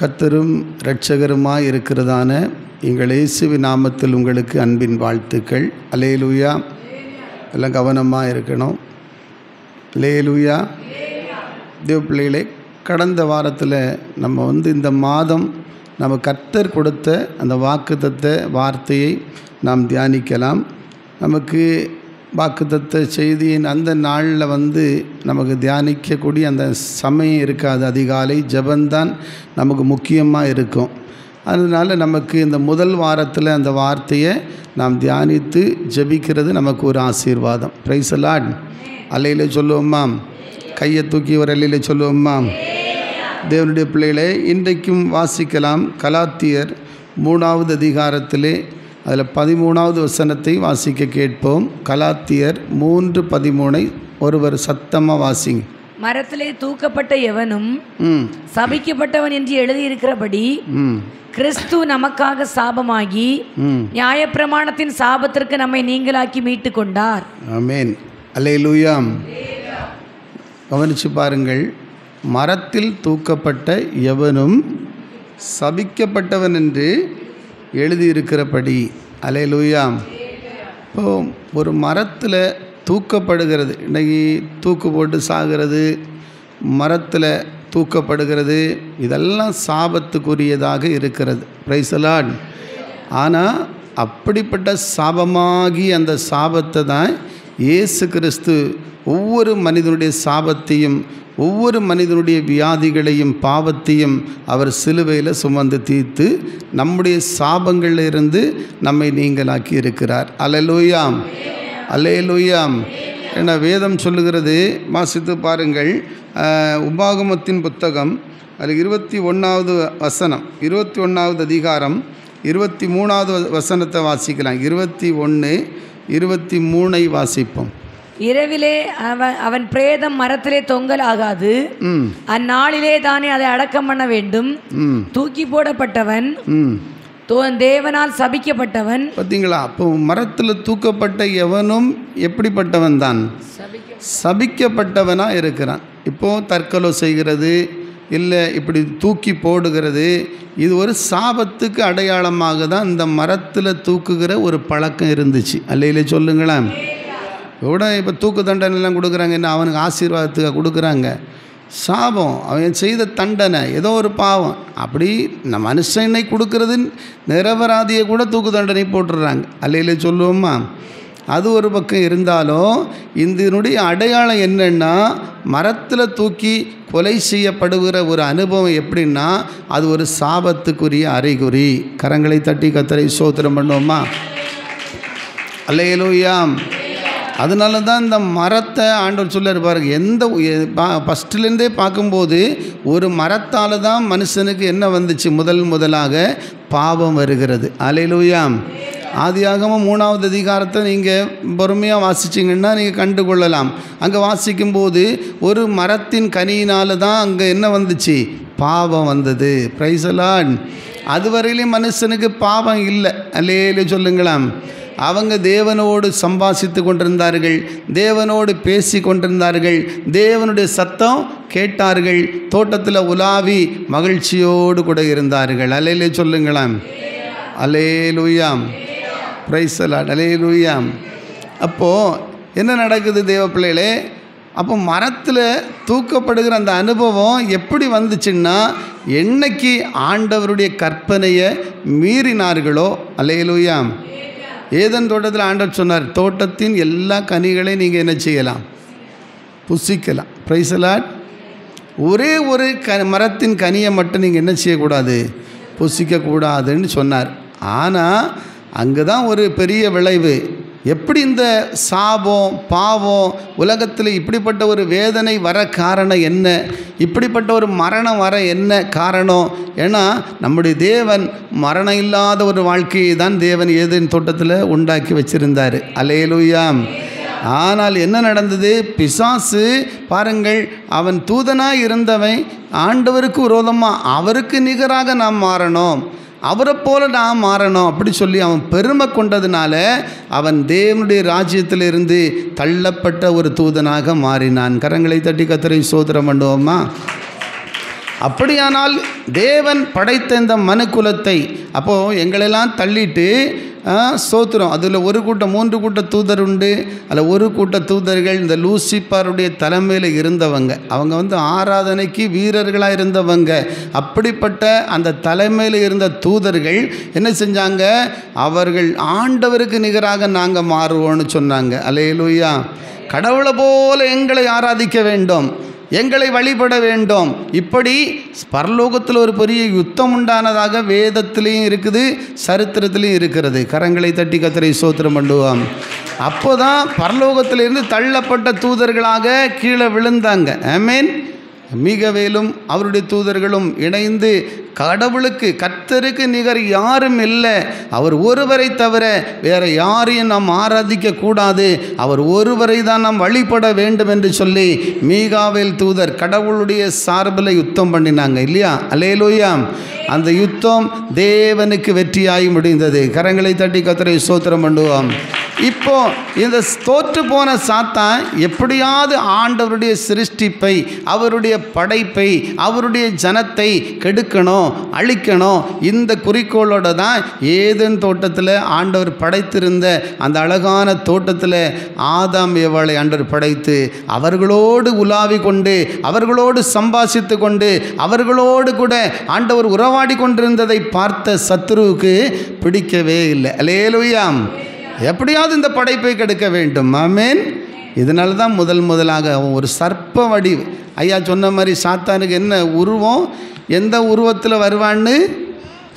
கர்த்தரும் இரட்சகருமாய் இருக்கிறதான எங்கள் இயேசுவின் நாமத்தில் உங்களுக்கு அன்பின் வாழ்த்துக்கள். அல்லேலூயா. எல்லாம் கவனமாக இருக்கணும். அல்லேலூயா. தேவ பிள்ளைகளே, கடந்த வாரத்தில் நம்ம இந்த மாதம் நம்ம கர்த்தர் கொடுத்த அந்த வாக்குத்தத்த வார்த்தையை நாம் தியானிக்கலாம். நமக்கு வாக்குத்தத்த செய்தியின் அந்த நாளில் நமக்கு தியானிக்கக்கூடிய அந்த சமயம் இருக்காது. அதிகாலை ஜெபந்தான் நமக்கு முக்கியமாக இருக்கும். அதனால் நமக்கு இந்த முதல் வாரத்தில் அந்த வார்த்தையை நாம் தியானித்து ஜெபிக்கிறது நமக்கு ஒரு ஆசீர்வாதம். Praise the Lord. அல்லேலூயா சொல்லுவோம்மா. கையை தூக்கி ஒரு அல்லேலூயா சொல்லுவோம்மா. தேவனுடைய பிள்ளைகளே, இன்றைக்கும் வாசிக்கலாம். கலாத்தியர் 3வது அதிகாரத்திலே அதில் 13வது வசனத்தை வாசிக்க கேட்போம். கலாத்தியர் 3:13 ஒருவர் சத்தமாக வாசிங்க. மரத்திலே தூக்கப்பட்ட எவனும் சபிக்கப்பட்டவன் என்று எழுதியிருக்கிறபடி கிறிஸ்து நமக்காக சாபமாகி நியாயப்பிரமாணத்தின் சாபத்திற்கு நம்மை நீங்களாக்கி மீட்டு கொண்டார். ஆமென். அல்லேலூயா. கவனிச்சு பாருங்கள். மரத்தில் தூக்கப்பட்ட எவனும் சபிக்கப்பட்டவன் என்று எழுதியிருக்கிறபடி. அல்லேலூயா. இப்போ ஒரு மரத்தில் தூக்கப்படுகிறது, இன்றைக்கி தூக்கு போட்டு சாகிறது, மரத்தில் தூக்கப்படுகிறது, இதெல்லாம் சாபத்துக்குரியதாக இருக்கிறது. Price the Lord. ஆனால் அப்படிப்பட்ட சாபமாகி அந்த சாபத்தை தான் இயேசு கிறிஸ்து ஒவ்வொரு மனிதனுடைய சாபத்தையும் ஒவ்வொரு மனிதனுடைய வியாதிகளையும் பாவத்தையும் அவர் சிலுவையில் சுமந்து தீர்த்து நம்முடைய சாபங்களில் இருந்து நம்மை நீங்களாக்கி இருக்கிறார். அல்லேலூயா. அல்லேலூயா. ஏன்னா வேதம் சொல்லுகிறது, வாசித்து பாருங்கள். உபாகமத்தின் புத்தகம் அதில் 21வது வசனம், 21வது அதிகாரம் 23வது வசனத்தை வாசிக்கலாம். 21, 23 வாசிப்போம். இரவிலே அவன் பிரேதம் மரத்திலே தொங்கலாகாது, அந்நாளிலே தானே அதை அடக்கம் பண்ண வேண்டும். தூக்கி போடப்பட்டவன் தேவனால் சபிக்கப்பட்டவன். பார்த்தீங்களா? அப்போ மரத்தில் தூக்கப்பட்ட எவனும் எப்படிப்பட்டவன் தான்? சபிக்கப்பட்டவனாக இருக்கிறான். இப்போது தற்கொலை செய்கிறது இல்லை இப்படி தூக்கி போடுகிறது, இது ஒரு சாபத்துக்கு அடையாளமாக தான் இந்த மரத்தில் தூக்குகிற ஒரு பழக்கம் இருந்துச்சு. அல்லையிலே சொல்லுங்களேன். கூட இப்போ தூக்கு தண்டனைலாம் கொடுக்குறாங்க. என்ன அவனுக்கு ஆசீர்வாதத்துக்கு கொடுக்குறாங்க? சாபம். அவன் செய்த தண்டனை, ஏதோ ஒரு பாவம். அப்படி நம்ம மனுஷனை கொடுக்கறது நிரபராதியை கூட தூக்கு தண்டனை போட்டுடுறாங்க. அல்லையிலே சொல்லுவோம்மா. அது ஒரு பக்கம் இருந்தாலும் இதனுடைய அடையாளம் என்னென்னா, மரத்தில் தூக்கி கொலை செய்யப்படுகிற ஒரு அனுபவம் எப்படின்னா அது ஒரு சாபத்துக்குரிய அறிகுறி. கரங்களை தட்டி கர்த்தரை ஸ்தோத்திரம் பண்ணுவோமா. அல்லேலூயா. அதனால தான் இந்த மரத்தை ஆண்டவர் சொல்ல பாருங்க. எந்த ஃபஸ்ட்டுலேருந்தே பார்க்கும்போது ஒரு மரத்தால் தான் மனுஷனுக்கு என்ன வந்துச்சு? முதலாக பாவம் வருகிறது. அல்லேலூயா. ஆதியாகமம் 3வது அதிகாரத்தை நீங்கள் பொறுமையாக வாசிச்சிங்கன்னா நீங்கள் கண்டுகொள்ளலாம். அங்கே வாசிக்கும்போது ஒரு மரத்தின் கனியினால் தான் அங்கே என்ன வந்துச்சு? பாவம் வந்தது. Praise the Lord. அதுவரையிலும் மனுஷனுக்கு பாவம் இல்லை. அல்லேலூயா சொல்லுங்களாம். அவங்க தேவனோடு சம்பாஷித்து கொண்டிருந்தார்கள், தேவனோடு பேசி கொண்டிருந்தார்கள், தேவனுடைய சத்தம் கேட்டார்கள், தோட்டத்தில் உலாவி மகிழ்ச்சியோடு கூட இருந்தார்கள். அல்லேலூயா சொல்லுங்களாம். அல்லேலூயா. Praise the Lord. அல்லேலூயா. அப்போது என்ன நடக்குது தேவ பிள்ளைகளே? அப்போ மரத்தில் தூக்கப்படுகிற அந்த அனுபவம் எப்படி வந்துச்சுன்னா, என்னைக்கு ஆண்டவருடைய கற்பனையை மீறினார்களோ. அல்லேலூயா. ஏதேன் தோட்டத்தில் ஆண்டவர் சொன்னார், தோட்டத்தின் எல்லா கனிகளையும் நீங்கள் என்ன செய்யலாம்? புசிக்கலாம். Praise the Lord. ஒரே ஒரு மரத்தின் கனியை மட்டும் நீங்கள் என்ன செய்யக்கூடாது? புசிக்கக்கூடாதுன்னு சொன்னார். ஆனால் அங்கே தான் ஒரு பெரிய விளைவு. எப்படி இந்த சாபம் பாவம் உலகத்தில் இப்படிப்பட்ட ஒரு வேதனை வர காரணம் என்ன? இப்படிப்பட்ட ஒரு மரணம் வர என்ன காரணம்? ஏன்னா நம்முடைய தேவன் மரணம் இல்லாத ஒரு வாழ்க்கையை தான் தேவன் ஏதேன் தோட்டத்தில் உண்டாக்கி வச்சிருந்தார். அல்லேலூயா. ஆனால் என்ன நடந்தது? பிசாசு பாருங்கள், அவன் தூதனாய் இருந்தவன் ஆண்டவருக்கு விரோதமாக அவருக்கு நிகராக நாம் மாறணும், அவரை போல நான் மாறணும் அப்படி சொல்லி அவன் பெருமை கொண்டதுனால அவன் தேவனுடைய ராஜ்யத்திலிருந்து தள்ளப்பட்ட ஒரு தூதனாக மாறினான். கரங்களை தட்டி கர்த்தரை ஸ்தோத்திரம் பண்ணுவோமா. அப்படியானால் தேவன் படைத்த இந்த மனுக்குலத்தை அப்போது எங்களெல்லாம் தள்ளிட்டு ஸ்தோத்திரம், அதில் ஒரு கூட்டம் 3 கூட்ட தூதர் உண்டு. அதில் ஒரு கூட்ட தூதர்கள் இந்த லூசிபருடைய தலைமையில் இருந்தவங்க. அவங்க ஆராதனைக்கு வீரர்களாக இருந்தவங்க. அப்படிப்பட்ட அந்த தலைமையில் இருந்த தூதர்கள் என்ன செஞ்சாங்க? அவர்கள் ஆண்டவருக்கு நிகராக நாங்கள் மாறுவோம்னு சொன்னாங்க. அல்லேலூயா. கடவுளை போல எங்களை ஆராதிக்க வேண்டும், எங்களை வழிபட வேண்டும். இப்படி பரலோகத்தில் ஒரு பெரிய யுத்தம் உண்டானதாக வேதத்திலையும் இருக்குது, சரித்திரத்திலையும் இருக்கிறது. கரங்களை தட்டி கர்த்தரை ஸ்தோத்திரம் பண்ணுவோம். அப்போ தான் பரலோகத்திலிருந்து தள்ளப்பட்ட தூதர்களாக கீழே விழுந்தாங்க. ஆமென். மீகவேலும் அவருடைய தூதர்களும் இணைந்து கடவுளுக்கு, கர்த்தருக்கு நிகர் யாரும் இல்லை, அவர் ஒருவரை தவிர வேறு யாரையும் நாம் ஆராதிக்க கூடாது, அவர் ஒருவரை தான் நாம் வழிபட வேண்டும் என்று சொல்லி மீகாவேல் தூதர் கடவுளுடைய சார்பில் யுத்தம் பண்ணினாங்க இல்லையா? அல்லேலூயா. அந்த யுத்தம் தேவனுக்கு வெற்றியாகி முடிந்தது. கரங்களை தட்டி கர்த்தரை ஸ்தோத்திரம் பண்ணுவோம். இப்போ இந்த தோற்று போன சாத்தான் எப்படியாவது ஆண்டவருடைய சிருஷ்டிப்பை, அவருடைய படைப்பை, அவருடைய ஜனத்தை கெடுக்கணும், அழிக்கணும். இந்த குறிக்கோளோட தான் ஏதேன் தோட்டத்தில் ஆண்டவர் படைத்திருந்த அந்த அழகான தோட்டத்தில் ஆதாம் ஏவாளை ஆண்டவர் படைத்து அவர்களோடு உலாவி கொண்டு, அவர்களோடு சம்பாஷித்து கொண்டு, அவர்களோடு கூட ஆண்டவர் உறவாடி கொண்டிருந்ததை பார்த்த சத்துருவுக்கு பிடிக்கவே இல்லை. அல்லேலூயா. எப்படியாவது இந்த படைப்பை கெடுக்க வேண்டும். ஆமென். இதனால தான் முதலாக அவன் ஒரு சர்ப்ப வடிவு. ஐயா சொன்ன மாதிரி சாத்தானுக்கு என்ன உருவம், எந்த உருவத்தில் வருவான்னு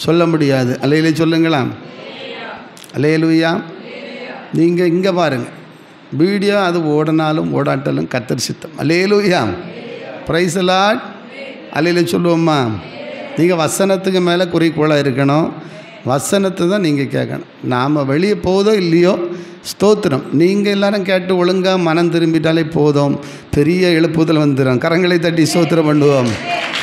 சொல்ல முடியாது. அல்லேலூயா சொல்லுங்களா? அல்லேலூயா. நீங்கள் இங்கே பாருங்கள், வீடியோ அது ஓடினாலும் ஓடாட்டாலும் கர்த்தர் சித்தம். அல்லேலூயா. Praise the Lord. அல்லேலூயா சொல்லுவோம்மா. நீங்கள் வசனத்துக்கு மேலே குறிக்கோளாக இருக்கணும். வசனத்தை தான் நீங்கள் கேட்கணும். நாம் வெளியே போதோ இல்லையோ, ஸ்தோத்திரம், நீங்கள் எல்லாரும் கேட்டு ஒழுங்காக மனம் திரும்பிட்டாலே போதும், பெரிய எழுப்புதல் வந்துடும். கரங்களை தட்டி ஸ்தோத்திரம் பண்ணுவோம்.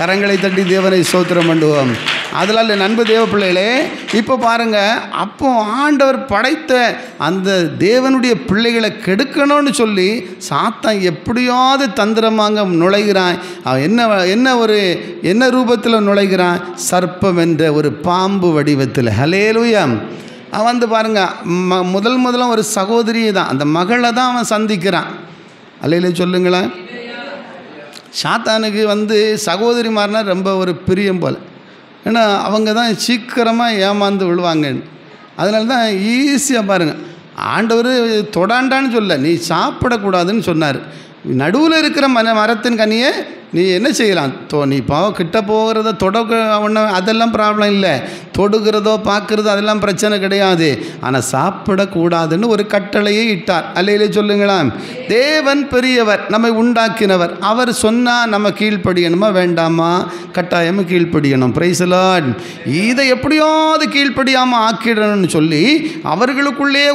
கரங்களை தட்டி தேவனை ஸ்தோத்திரம் பண்ணுவோம். அதனால் என் அன்பு தேவ பிள்ளைகளே, இப்போ பாருங்கள், அப்போ ஆண்டவர் படைத்த அந்த தேவனுடைய பிள்ளைகளை கெடுக்கணும்னு சொல்லி சாத்தான் எப்படியாவது தந்திரமாக நுழைகிறான். அவன் என்ன ரூபத்தில் நுழைகிறான்? சர்ப்பம் என்ற ஒரு பாம்பு வடிவத்தில். ஹல்லேலூயா. அவன் பாருங்கள், முதல்ல ஒரு சகோதரியை தான், அந்த மகளை தான் அவன் சந்திக்கிறான். அல்லேலூயா சொல்லுங்களேன். சாத்தானுக்கு சகோதரிமார்னா ரொம்ப ஒரு பிரியம் போல். ஏன்னா அவங்க தான் சீக்கிரமாக ஏமாந்து விழுவாங்கன்னு. அதனால தான் ஈஸியாக பாருங்கள், ஆண்டவர் தொடாண்டான்னு சொல்ல, நீ சாப்பிடக்கூடாதுன்னு சொன்னார். நடுவில் இருக்கிற மரத்தின் கனியை நீ என்ன செய்யலாம்? நீ கிட்ட போகிறத ஒன்று அதெல்லாம் ப்ராப்ளம் இல்லை, தொடுகிறதோ பார்க்குறதோ அதெல்லாம் பிரச்சனை கிடையாது. ஆனால் சாப்பிடக்கூடாதுன்னு ஒரு கட்டளையை இட்டார். அல்லேலூயா சொல்லுங்களா. தேவன் பெரியவர், நம்மை உண்டாக்கினவர். அவர் சொன்னால் நம்ம கீழ்ப்படியணுமா வேண்டாமா? கட்டாயமாக கீழ்ப்படியணும். Praise the Lord. இதை எப்படியாவது கீழ்ப்படியாமல் ஆக்கிடணும்னு சொல்லி அவர்களுக்குள்ளே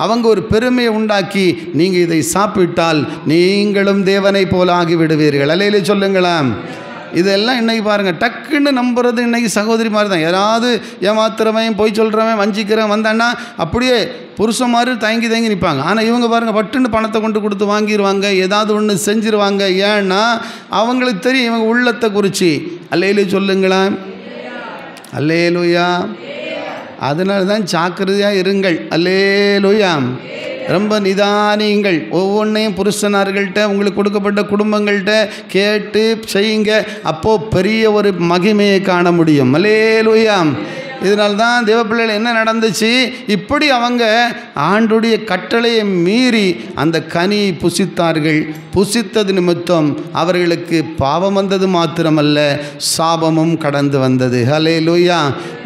அவங்க ஒரு பெருமையை உண்டாக்கி, நீங்கள் இதை சாப்பிட்டால் நீங்களும் தேவனை போல ஆகிவிடுவீர்கள். அல்லேலூயா சொல்லுங்களேன். இதெல்லாம் இன்றைக்கி பாருங்கள், டக்குன்னு நம்புறது இன்றைக்கி சகோதரி மாதிரி தான். யாராவது ஏமாத்துறவன், போய் சொல்கிறவன், வஞ்சிக்கிறவன் வந்தான்னா அப்படியே புருஷன் மாதிரி தயங்கி நிற்பாங்க. ஆனால் இவங்க பாருங்கள், பட்டுன்னு பணத்தை கொண்டு கொடுத்து வாங்கிடுவாங்க, ஏதாவது ஒன்று செஞ்சிருவாங்க. ஏன்னா அவங்களுக்கு தெரியும் இவங்க உள்ளத்தை குறித்து. அல்லேலூயா சொல்லுங்களேன். அல்லேலூயா. அதனால தான் ஜாக்கிரதையாக இருங்கள். அல்லேலூயா. ரொம்ப நிதானியுங்கள். ஒவ்வொன்றையும் புருஷனார்கள்ட்ட, உங்களுக்கு கொடுக்கப்பட்ட குடும்பங்கள்கிட்ட கேட்டு செய்யுங்க. அப்போது பெரிய ஒரு மகிமையை காண முடியும். அல்லேலூயா. இதனால்தான் தேவப்பிள்ளைகள் என்ன நடந்துச்சு? இப்படி அவங்க ஆண்டுடைய கட்டளையை மீறி அந்த கனியை புசித்தார்கள். புசித்தது நிமித்தம் அவர்களுக்கு பாவம் வந்தது மாத்திரமல்ல, சாபமும் கடந்து வந்தது. அல்லேலூயா.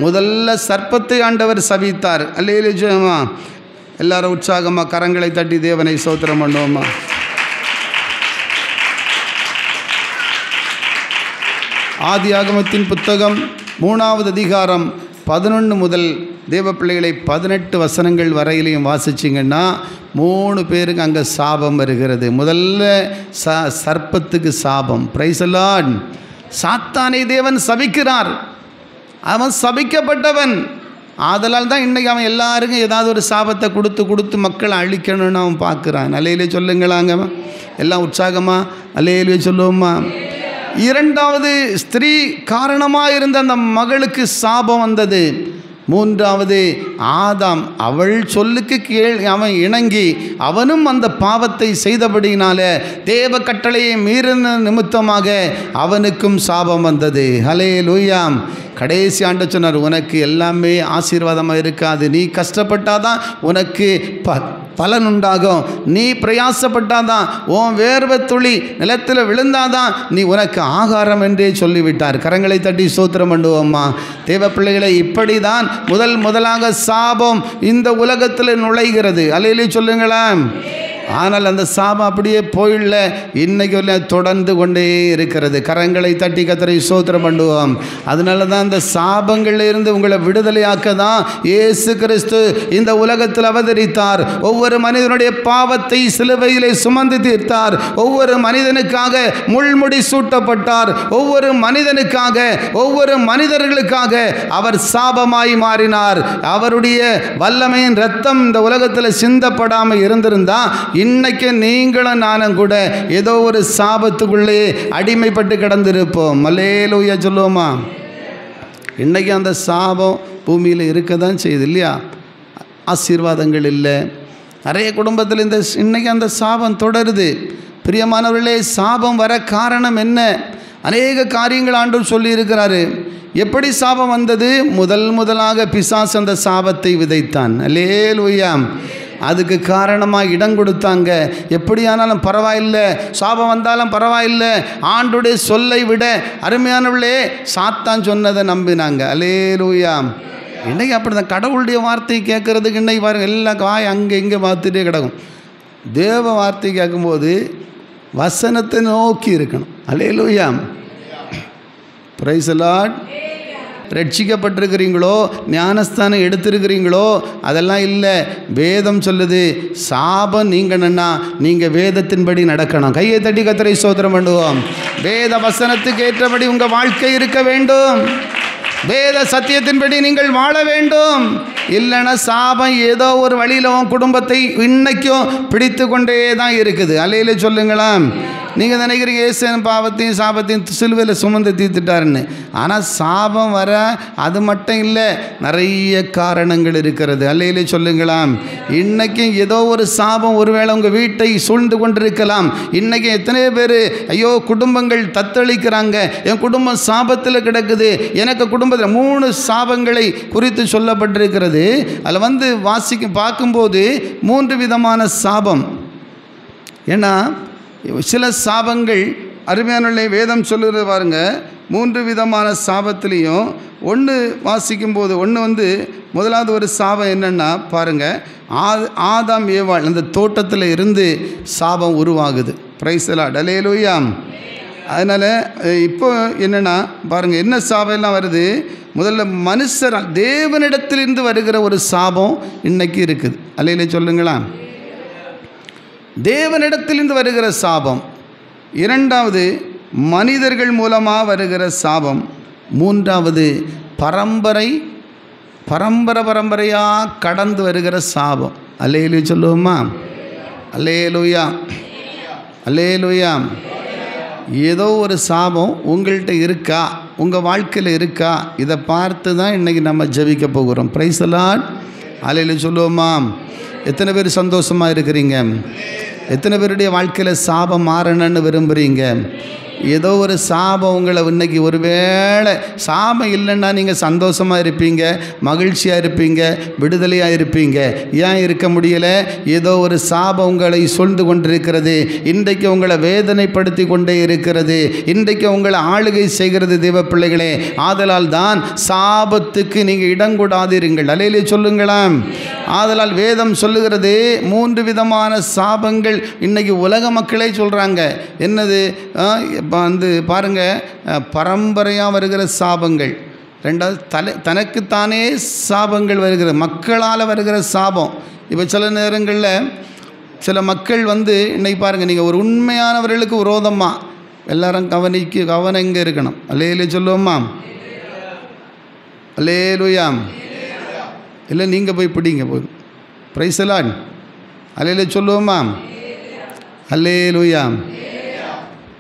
முதல்ல சர்ப்பத்தை ஆண்டவர் சபித்தார். அல்லேலூயா. எல்லாரும் உற்சாகமாக கரங்களை தட்டி தேவனை ஸ்தோத்திரம் பண்ணுவோமா. ஆதியாகமத்தின் புத்தகம் 3வது அதிகாரம் 11 முதல் தேவ பிள்ளைகளை 18 வசனங்கள் வரையிலையும் வாசிச்சிங்கன்னா 3 பேருக்கு அங்கே சாபம் வருகிறது. முதல்ல சர்ப்பத்துக்கு சாபம். Price the Lord. சாத்தானை தேவன் சபிக்கிறார். அவன் சபிக்கப்பட்டவன். ஆதலால் தான் இன்றைக்கி அவன் எல்லாருக்கும் ஏதாவது ஒரு சாபத்தை கொடுத்து மக்களை அழிக்கணும்னு அவன் பார்க்குறான். அல்லேலூயா சொல்லுங்களாங்க. எல்லாம் உற்சாகமாக அல்லேலூயா சொல்லுவோம்மா. இரண்டாவது ஸ்திரீ காரணமாக இருந்த அந்த மகளுக்கு சாபம் வந்தது. மூன்றாவது ஆதாம் அவள் சொல்லுக்கு அவன் இணங்கி அவனும் அந்த பாவத்தை செய்தபடியினால தேவ கட்டளையை மீறின நிமித்தமாக அவனுக்கும் சாபம் வந்தது. ஹல்லேலூயா. கடைசி ஆண்டு சொன்னார், உனக்கு எல்லாமே ஆசீர்வாதமாக இருக்காது. நீ கஷ்டப்பட்டாதான் உனக்கு பலன் உண்டாகும். நீ பிரயாசப்பட்டாதான் உன் வேர்வை துளி நிலத்தில் விழுந்தாதான் நீ உனக்கு ஆகாரம் என்றே சொல்லிவிட்டார். கரங்களை தட்டி ஸ்தோத்திரம் பண்ணுவோம்மா. தேவ பிள்ளைகளை, இப்படி தான் முதலாக சாபம் இந்த உலகத்தில் நுழைகிறது. அல்லேலூயா சொல்லுங்களேன். ஆனால் அந்த சாபம் அப்படியே போயிடல, இன்னைக்கு தொடர்ந்து கொண்டே இருக்கிறது. கரங்களை தட்டி கர்த்தரை ஸ்தோத்திரம் பண்ணுவோம். அதனால தான் அந்த சாபங்களில் இருந்து உங்களை விடுதலையாக்க தான் இயேசு கிறிஸ்து இந்த உலகத்தில் அவதரித்தார். ஒவ்வொரு மனிதனுடைய பாவத்தை சிலுவையிலே சுமந்து தீர்த்தார். ஒவ்வொரு மனிதனுக்காக முள்முடி சூட்டப்பட்டார். ஒவ்வொரு மனிதனுக்காக, ஒவ்வொரு மனிதர்களுக்காக அவர் சாபமாய் மாறினார். அவருடைய வல்லமையின் ரத்தம் இந்த உலகத்தில் சிந்தப்படாமல் இருந்திருந்தா இன்னைக்கு நீங்களும் நானும் கூட ஏதோ ஒரு சாபத்துக்குள்ளே அடிமைப்பட்டு கிடந்திருப்போம். அல்லேலூயா சொல்லுவோமா. இன்னைக்கு அந்த சாபம் பூமியில் இருக்க தான் செய்யுது இல்லையா? ஆசீர்வாதங்கள் இல்லை. நிறைய குடும்பத்தில் இன்னைக்கு அந்த சாபம் தொடருது. பிரியமானவர்களே, சாபம் வர காரணம் என்ன? அநேக காரியங்கள் ஆண்டவர் சொல்லியிருக்கிறாரு. எப்படி சாபம் வந்தது? முதலாக பிசாசு அந்த சாபத்தை விதைத்தான். அல்லேலூயா. அதுக்கு காரணமாக இடம் கொடுத்தாங்க. எப்படியானாலும் பரவாயில்லை, சாபம் வந்தாலும் பரவாயில்லை, ஆண்டுடைய சொல்லை விட அருமையானவர்களே சாத்தான் சொன்னதை நம்பினாங்க. அல்லேலூயா. இன்றைக்கி அப்படி தான் கடவுளுடைய வார்த்தை கேட்குறதுக்கு இன்றைக்கி பாருங்கள் எல்லாம் காய் அங்கே இங்கே பார்த்துட்டே கிடக்கும். தேவ வார்த்தை கேட்கும்போது வசனத்தை நோக்கி இருக்கணும். அல்லேலூயா. Praise the Lord. ரட்சிக்கப்பட்டிருக்கிறீங்களோ, ஞானஸ்தானம் எடுத்திருக்கிறீங்களோ, அதெல்லாம் இல்லை. வேதம் சொல்லுது சாபம் நீங்கணும்னா நீங்கள் வேதத்தின்படி நடக்கணும். கையை தட்டி கர்த்தரை ஸ்தோத்திரம் பண்ணுவோம். வேத வசனத்துக்கு ஏற்றபடி உங்கள் வாழ்க்கை இருக்க வேண்டும். வேத சத்தியத்தின்படி நீங்கள் வாழ வேண்டும். இல்லைன்னா சாபம் ஏதோ ஒரு வழியில் உன் குடும்பத்தை இன்னைக்கும் பிடித்து கொண்டே தான் இருக்குது. அல்லேலூயா சொல்லுங்களேன். நீங்கள் நினைக்கிறீங்க ஏசன் பாவத்தையும் சாபத்தையும் சிலுவையில் சுமந்து தீர்த்துட்டாருன்னு. ஆனால் சாபம் வர அது மட்டும் இல்லை, நிறைய காரணங்கள் இருக்கிறது. அல்லேலூயா சொல்லுங்களாம். இன்றைக்கும் ஏதோ ஒரு சாபம் ஒருவேளை உங்கள் வீட்டை சூழ்ந்து கொண்டிருக்கலாம். இன்றைக்கி எத்தனை பேர் ஐயோ குடும்பங்கள் தத்தளிக்கிறாங்க, என் குடும்பம் சாபத்தில் கிடக்குது. எனக்கு குடும்பத்தில் 3 சாபங்களை குறித்து சொல்லப்பட்டிருக்கிறது. அதில் பார்க்கும்போது 3 விதமான சாபம். ஏன்னா சில சாபங்கள் அருமையான வேதம் சொல்லுறது பாருங்க. 3 விதமான சாபத்திலையும் ஒன்று வாசிக்கும்போது முதலாவது ஒரு சாபம் என்னென்னா பாருங்கள், ஆதாம் ஏவாள் அந்த தோட்டத்தில் இருந்து சாபம் உருவாகுது. Praise the Lord. அல்லேலூயா. அதனால் இப்போ என்னென்னா பாருங்கள் என்ன சாபம் எல்லாம் வருது. முதல்ல மனுஷர் தேவனிடத்திலிருந்து வருகிற ஒரு சாபம் இன்னைக்கு இருக்குது. அல்லேலூயா சொல்லுங்களா. தேவனிடத்திலிருந்து வருகிற சாபம். இரண்டாவது மனிதர்கள் மூலமாக வருகிற சாபம். மூன்றாவது பரம்பரையாக கடந்து வருகிற சாபம். அல்லேலூயா சொல்லுவோமா. அல்லேலூயா. அல்லேலூயா. ஏதோ ஒரு சாபம் உங்கள்கிட்ட இருக்கா, உங்கள் வாழ்க்கையில் இருக்கா, இதை பார்த்து தான் இன்றைக்கி நம்ம ஜெபிக்க போகிறோம். Price the Lord. அல்லேலூயா சொல்லுவோமா. எத்தனை பேர் சந்தோஷமாக இருக்கிறீங்க? எத்தனை பேருடைய வாழ்க்கையில் சாபம் மாறணும்னு விரும்புகிறீங்க? ஏதோ ஒரு சாபம் உங்களை இன்றைக்கி, ஒருவேளை சாபம் இல்லைன்னா நீங்கள் சந்தோஷமாக இருப்பீங்க, மகிழ்ச்சியாக இருப்பீங்க, விடுதலையாக இருப்பீங்க. ஏன் இருக்க முடியலை? ஏதோ ஒரு சாபம் உங்களை சூழ்ந்து கொண்டிருக்கிறது. இன்றைக்கு உங்களை வேதனைப்படுத்தி கொண்டே இருக்கிறது. இன்றைக்கு உங்களை ஆளுகை செய்கிறது தேவ பிள்ளைகளே. ஆதலால் தான் சாபத்துக்கு நீங்கள் இடம் கொடாதீர்கள். அல்லேலூயா சொல்லுங்களேன். ஆதலால் வேதம் சொல்லுகிறது 3 விதமான சாபங்கள் இன்னைக்கு உலக மக்களே சொல்கிறாங்க. என்னது? பாருங்கள், பரம்பரையாக வருகிற சாபங்கள். ரெண்டாவது தனக்குத்தானே சாபங்கள் வருகிற, மக்களால் வருகிற சாபம். இப்போ சில நேரங்களில் சில மக்கள் இன்றைக்கி பாருங்கள், நீங்கள் ஒரு உண்மையானவர்களுக்கு விரோதமாக எல்லாரும் கவனம் இங்கே இருக்கணும். அல்லேலூயா சொல்லுவோம்மா. அல்லேலூயா. இல்லை நீங்கள் போய் பிடிங்க போய். Praise the Lord. அல்லேலூயா சொல்லுவோம்மா. அல்லேலூயா.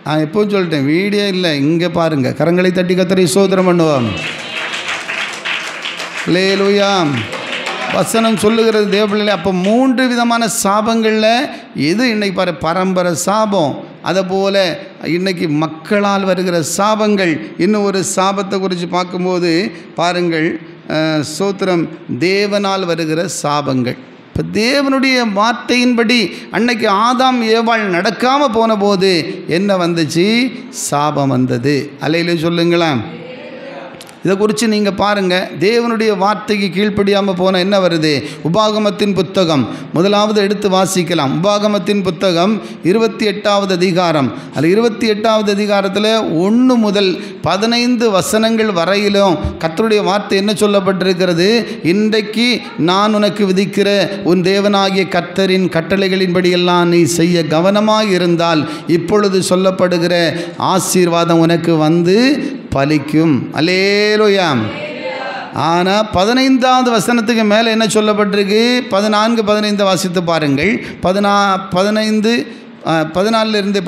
நான் எப்போவும் சொல்லிட்டேன், வீடியோ இல்லை, இங்கே பாருங்கள். கரங்களை தட்டி கர்த்தரை ஸ்தோத்திரம் பண்ணுவோம். அல்லேலூயா. வசனம் சொல்லுகிறது தேவப்பிள்ளைகளே. அப்போ 3 விதமான சாபங்களில் எது இன்னைக்கு பாரு, பரம்பரை சாபம், அதை போல் இன்றைக்கி மக்களால் வருகிற சாபங்கள். இன்னும் ஒரு சாபத்தை குறித்து பார்க்கும்போது பாருங்கள், ஸ்தோத்திரம், தேவனால் வருகிற சாபங்கள். இப்போ தேவனுடைய வார்த்தையின்படி அன்னைக்கு ஆதாம் ஏவாள் நடக்காமல் போன போது என்ன வந்துச்சு? சாபம் வந்தது. அல்லேலூயா சொல்லுங்களேன். இதை குறித்து நீங்கள் பாருங்கள். தேவனுடைய வார்த்தைக்கு கீழ்ப்படியாமல் போனால் என்ன வருது? உபாகமத்தின் புத்தகம் முதலாவது எடுத்து வாசிக்கலாம். உபாகமத்தின் புத்தகம் 28வது அதிகாரம். அது 28வது அதிகாரத்தில் 1 முதல் 15 வசனங்கள் வரையிலும் கர்த்தருடைய வார்த்தை என்ன சொல்லப்பட்டிருக்கிறது? இன்றைக்கு நான் உனக்கு விதிக்கிற உன் தேவனாகிய கர்த்தரின் கட்டளைகளின்படியெல்லாம் நீ செய்ய கவனமாக இருந்தால் இப்பொழுது சொல்லப்படுகிற ஆசீர்வாதம் உனக்கு வந்து பலிக்கும். அல்லேலூயா. ஆனால் 15வது வசனத்துக்கு மேலே என்ன சொல்லப்பட்டிருக்கு? 14, 15 வாசித்து பாருங்கள். 14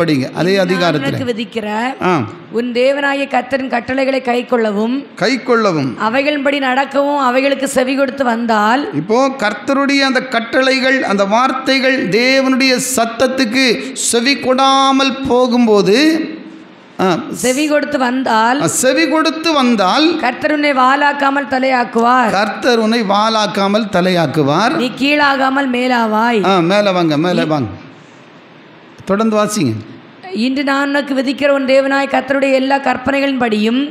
படிங்க. அதே அதிகாரத்தில் விதிக்கிற உன் தேவனாகிய கர்த்தரின் கட்டளைகளை கைக்கொள்ளவும் அவைகளின்படி நடக்கவும் அவைகளுக்கு செவி கொடுத்து வந்தால். இப்போ கர்த்தருடைய அந்த கட்டளைகள், அந்த வார்த்தைகள் தேவனுடைய சத்தத்துக்கு செவி கொடாமல் போகும்போது, செவி கொடுத்து வந்தால் கர்த்தர் உன்னை வாலாக்காமல் தலையாக்குவார். நீ கீழாகாமல் மேலாவாய். மேலே வாங்க. தொடர்ந்து வாசிங்க. இன்று நான் உனக்கு விதிக்கிற உன் தேவனாய் கர்த்தருடைய எல்லா கற்பனைகளின்படியும்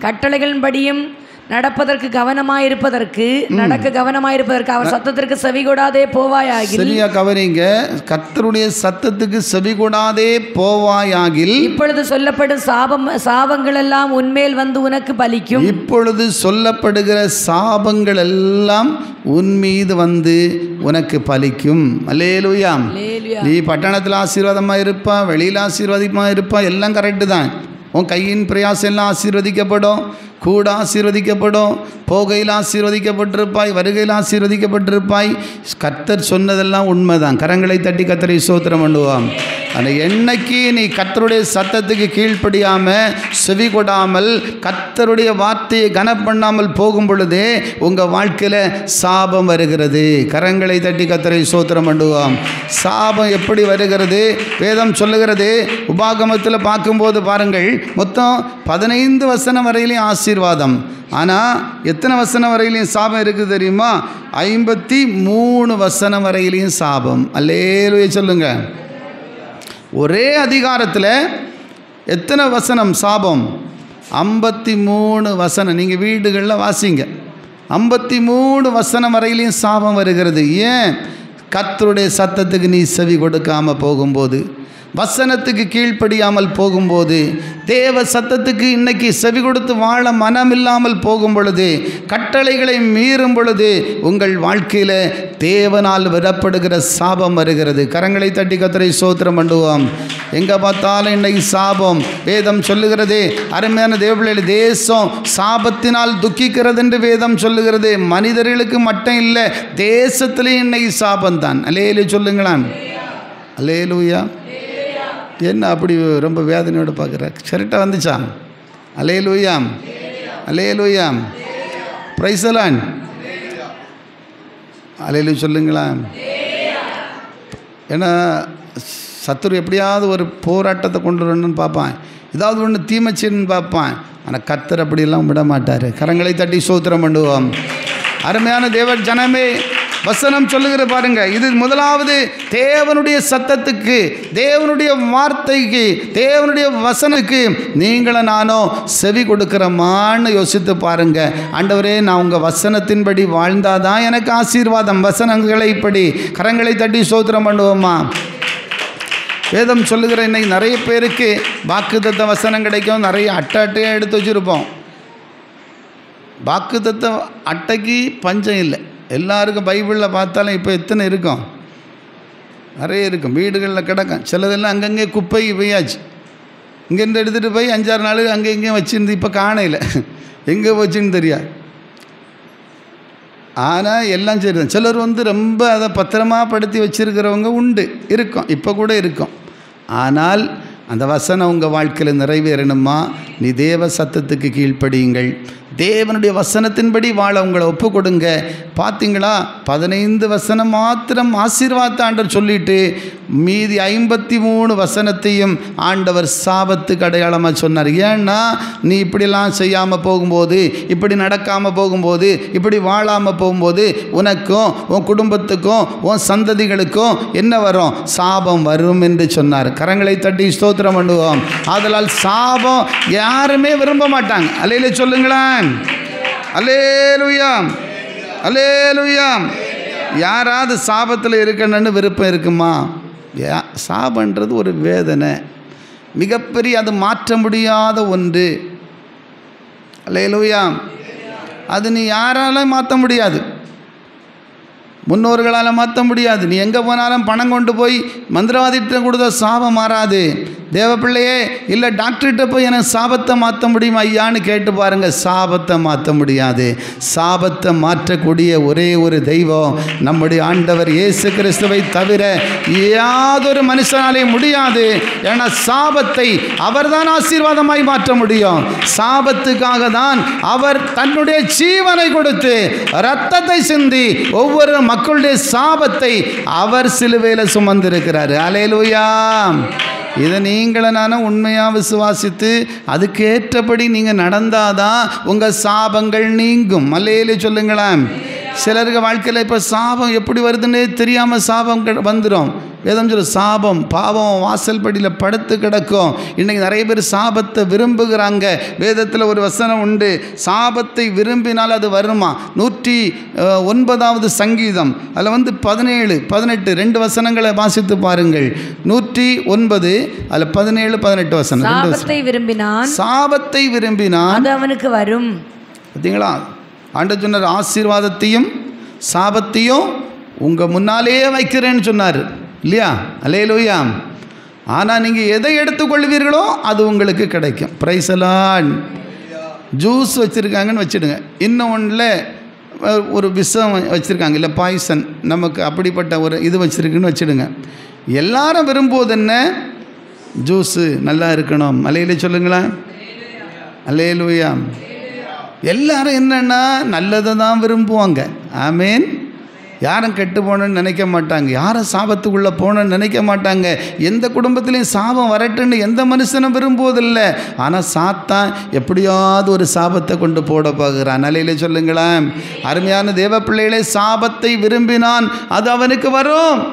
கட்டளைகளின்படியும் நடக்க கவனமாயிருப்பதற்கு அவர் சத்தத்திற்கு செவிகொடாதே போவாயாகில். சரியா கவனிங்க. கர்த்தருடைய சத்தத்துக்கு செவிகொடாதே போவாயாகில் இப்பொழுது சொல்லப்படும் சாபங்கள் எல்லாம் உன்மேல் வந்து உனக்கு பலிக்கும். இப்பொழுது சொல்லப்படுகிற சாபங்கள் எல்லாம் உன் மீது வந்து உனக்கு பலிக்கும். அல்லேலூயா. நீ பட்டணத்தில் ஆசீர்வாதமாக இருப்பா, வெளியில் ஆசீர்வாதமாக இருப்பா, எல்லாம் கரெக்டு தான். உன் கையின் பிரயாசம் எல்லாம் ஆசீர்வதிக்கப்படும், கூட ஆசீர்வதிக்கப்படும், போகையில் ஆசீர்வதிக்கப்பட்டிருப்பாய், வருகையில் ஆசீர்வதிக்கப்பட்டிருப்பாய். கர்த்தர் சொன்னதெல்லாம் உண்மைதான். கரங்களை தட்டி கர்த்தரை ஸ்தோத்திரம் பண்ணுவோம். ஆனால் என்னைக்கு நீ கர்த்தருடைய சத்தத்துக்கு கீழ்ப்படியாமல் செவி கொடாமல் கர்த்தருடைய வார்த்தையை கனப்பண்ணாமல் போகும் பொழுதே உங்கள் வாழ்க்கையில் சாபம் வருகிறது. கரங்களை தட்டி கர்த்தரை ஸ்தோத்திரம் பண்ணுவோம். சாபம் எப்படி வருகிறது? வேதம் சொல்லுகிறது. உபாகமத்தில் பார்க்கும்போது பாருங்கள், மொத்தம் 15 வசனம் வரையிலையும் ஆசீர்வாதம். ஆனால் எத்தனை வசனம் வரையிலையும் சாபம் இருக்குது தெரியுமா? 53 வசனம் வரையிலையும் சாபம். அல்லேலூயா சொல்லுங்க. ஒரே அதிகாரத்தில் எத்தனை வசனம் சாபம்? 53 வசனம். நீங்கள் வீடுகளில் வாசிங்க. 53 வசனம் வரையிலையும் சாபம் வருகிறது. ஏன்? கர்த்தருடைய சத்தத்துக்கு நீ செவி கொடுக்காமல் போகும்போது, வசனத்துக்கு கீழ்ப்படியாமல் போகும்போது, தேவ சத்தத்துக்கு இன்னைக்கு செவி கொடுத்து வாழ மனம் இல்லாமல் போகும் பொழுது, கட்டளைகளை மீறும் பொழுது உங்கள் வாழ்க்கையில் தேவனால் விடப்படுகிற சாபம் வருகிறது. கரங்களை தட்டி கர்த்தரை ஸ்தோத்திரம் பண்ணுவோம். எங்கே பார்த்தாலும் இன்னைக்கு சாபம். வேதம் சொல்லுகிறது, அருமையான தேவப்பிள்ளைகளே, தேசம் சாபத்தினால் துக்கிக்கிறது என்று வேதம் சொல்லுகிறது. மனிதர்களுக்கு மட்டும் இல்லை, தேசத்திலேயும் இன்னைக்கு சாபம் தான். அல்லேலூயா சொல்லுங்களேன். அல்லேலூயா. என்ன அப்படி ரொம்ப வேதனையோடு பார்க்குற? கரெக்டாக வந்துச்சா? அல்லேலூயா. அல்லேலூயா. Praise the Lord. அல்லேலூயா சொல்லுங்களா. ஏன்னா சத்துரு எப்படியாவது ஒரு போராட்டத்தை கொண்டு வரணும்னு பார்ப்பான், ஏதாவது ஒன்று தீமைச்சின்னு பார்ப்பான். ஆனால் கர்த்தர் அப்படியெல்லாம் விட மாட்டார். கரங்களை தட்டி ஸ்தோத்திரம் பண்ணுவோம். அருமையான தேவ ஜனமே, வசனம் சொல்லுகிற பாருங்க, இது முதலாவது தேவனுடைய சத்தத்துக்கு, தேவனுடைய வார்த்தைக்கு, தேவனுடைய வசனுக்கு நீங்களும் நானும் செவி கொடுக்கிறோமான்னு யோசித்து பாருங்க. ஆண்டவரே, நான் உங்கள் வசனத்தின்படி வாழ்ந்தாதான் எனக்கு ஆசீர்வாதம். வசனங்களை இப்படி கரங்களை தட்டி ஸ்தோத்திரம் பண்ணுவோமா? வேதம் சொல்லுகிற இன்னைக்கு நிறைய பேருக்கு வாக்குத்தத்த வசனம் கிடைக்கும். நிறைய அட்டையாக எடுத்து வச்சுருப்போம். வாக்குத்தத்த அட்டைக்கு பஞ்சம் இல்லை. எல்லாருக்கும் பைபிளில் பார்த்தாலும் இப்போ எத்தனை இருக்கும்? நிறைய இருக்கும். வீடுகளில் கிடக்கும். சிலதெல்லாம் அங்கங்கே குப்பை போயாச்சு. இங்கேருந்து எடுத்துகிட்டு போய் 5-6 நாள் அங்கே இங்கேயும் வச்சுருந்து இப்போ காணையில் எங்கே போச்சுன்னு தெரியாது. ஆனால் எல்லாம் சரி தான். சிலர் ரொம்ப அதை பத்திரமா படுத்தி வச்சுருக்கிறவங்க உண்டு, இருக்கும், இப்போ கூட இருக்கும். ஆனால் அந்த வசனம் உங்கள் வாழ்க்கையில் நிறைவேறணுமா? நீ தேவ சத்தத்துக்கு கீழ்ப்படியுங்கள், தேவனுடைய வசனத்தின்படி வாழ உங்களை ஒப்பு கொடுங்க. பார்த்தீங்களா, 15 வசனம் மாத்திரம் ஆசீர்வாதத்தை ஆண்டவர் சொல்லிட்டு மீதி 53 வசனத்தையும் ஆண்டவர் சாபத்துக்கு அடையாளமாக சொன்னார். ஏன்னா நீ இப்படிலாம் செய்யாமல் போகும்போது, இப்படி நடக்காமல் போகும்போது, இப்படி வாழாமல் போகும்போது உனக்கும் உன் குடும்பத்துக்கும் உன் சந்ததிகளுக்கும் என்ன வரும்? சாபம் வரும் என்று சொன்னார். கரங்களை தட்டி ஸ்தோத்திரம் பண்ணுவோம். ஆதலால் சாபம் யாருமே விரும்ப மாட்டாங்க. அல்லேலூயா சொல்லுங்களேன். அல்லேலூயா, அல்லேலூயா. யாராவது சாபத்தில் இருக்கணும்னு விருப்பம் இருக்குமா? சாபன்றது ஒரு வேதனை, மிகப்பெரிய, அது மாற்ற முடியாத ஒன்று. அல்லேலூயா. அது நீ யாராலும் மாற்ற முடியாது, முன்னோர்களால் மாற்ற முடியாது. நீ எங்கே போனாலும் பணம் கொண்டு போய் மந்திரவாதிகிட்ட கொடுத்த சாபம் மாறாது. தேவ பிள்ளையே, இல்லை டாக்டர்கிட்ட போய் எனக்கு சாபத்தை மாற்ற முடியுமா ஐயான்னு கேட்டு பாருங்கள், சாபத்தை மாற்ற முடியாது. சாபத்தை மாற்றக்கூடிய ஒரே ஒரு தெய்வம் நம்முடைய ஆண்டவர் இயேசு கிறிஸ்துவை தவிர யாதொரு மனுஷனாலே முடியாது. ஏன்னா சாபத்தை அவர்தான் ஆசீர்வாதமாய் மாற்ற முடியும். சாபத்துக்காக தான் அவர் தன்னுடைய ஜீவனை கொடுத்து இரத்தத்தை சிந்தி ஒவ்வொரு மக்களுடைய சாபத்தை அவர் சிலுவையில் சுமந்திருக்கிறார். அல்லேலூயா. இதை நீங்களை நானும் உண்மையாக விசுவாசித்து அதுக்கேற்றபடி நீங்கள் நடந்தாதான் உங்கள் சாபங்கள் நீங்கும். அல்லேலூயா சொல்லுங்களேன். சிலருக்கு வாழ்க்கையில் இப்போ சாபம் எப்படி வருதுன்னே தெரியாமல் சாபம் வந்துடும். வேதம் சொல்ல சாபம் பாவம் வாசல் படியில் படுத்து கிடக்கும். இன்றைக்கி நிறைய பேர் சாபத்தை விரும்புகிறாங்க. வேதத்தில் ஒரு வசனம் உண்டு, சாபத்தை விரும்பினால் அது வருமா. 109வது சங்கீதம் அதில் 17, 18 2 வசனங்களை வாசித்து பாருங்கள். 109 அதில் 17, 18 வசனம். சாபத்தை விரும்பினான் அது அவனுக்கு வரும். பார்த்தீங்களா, ஆண்டவர் சொன்னார் ஆசீர்வாதத்தையும் சாபத்தையும் உங்கள் முன்னாலேயே வைக்கிறேன்னு சொன்னார் இல்லையா? அல்லேலூயா. ஆனால் நீங்கள் எதை எடுத்துக்கொள்வீர்களோ அது உங்களுக்கு கிடைக்கும். Price the Lord. ஜூஸ் வச்சுருக்காங்கன்னு வச்சுடுங்க, இன்னும் ஒன்றில் ஒரு விஷம் வச்சுருக்காங்க, இல்லை பாய்சன், நமக்கு அப்படிப்பட்ட ஒரு இது வச்சுருக்குன்னு வச்சுடுங்க. எல்லாரும் விரும்புவது என்ன? ஜூஸு நல்லா இருக்கணும். அல்லேலூயா சொல்லுங்களேன். அல்லேலூயா. எல்லாரும் என்னென்னா நல்லதை தான் விரும்புவாங்க. ஆமேன். யாரும் கெட்டு போகணுன்னு நினைக்க மாட்டாங்க, யாரும் சாபத்துக்குள்ளே போகணுன்னு நினைக்க மாட்டாங்க. எந்த குடும்பத்துலேயும் சாபம் வரட்டுன்னு எந்த மனுஷனும் விரும்புவதில்லை. ஆனால் சாத்தான் எப்படியாவது ஒரு சாபத்தை கொண்டு போட போகிறான். நிலையில சொல்லுங்களேன். அருமையான தேவ பிள்ளைகளே, சாபத்தை விரும்பினான் அது அவனுக்கு வரும்.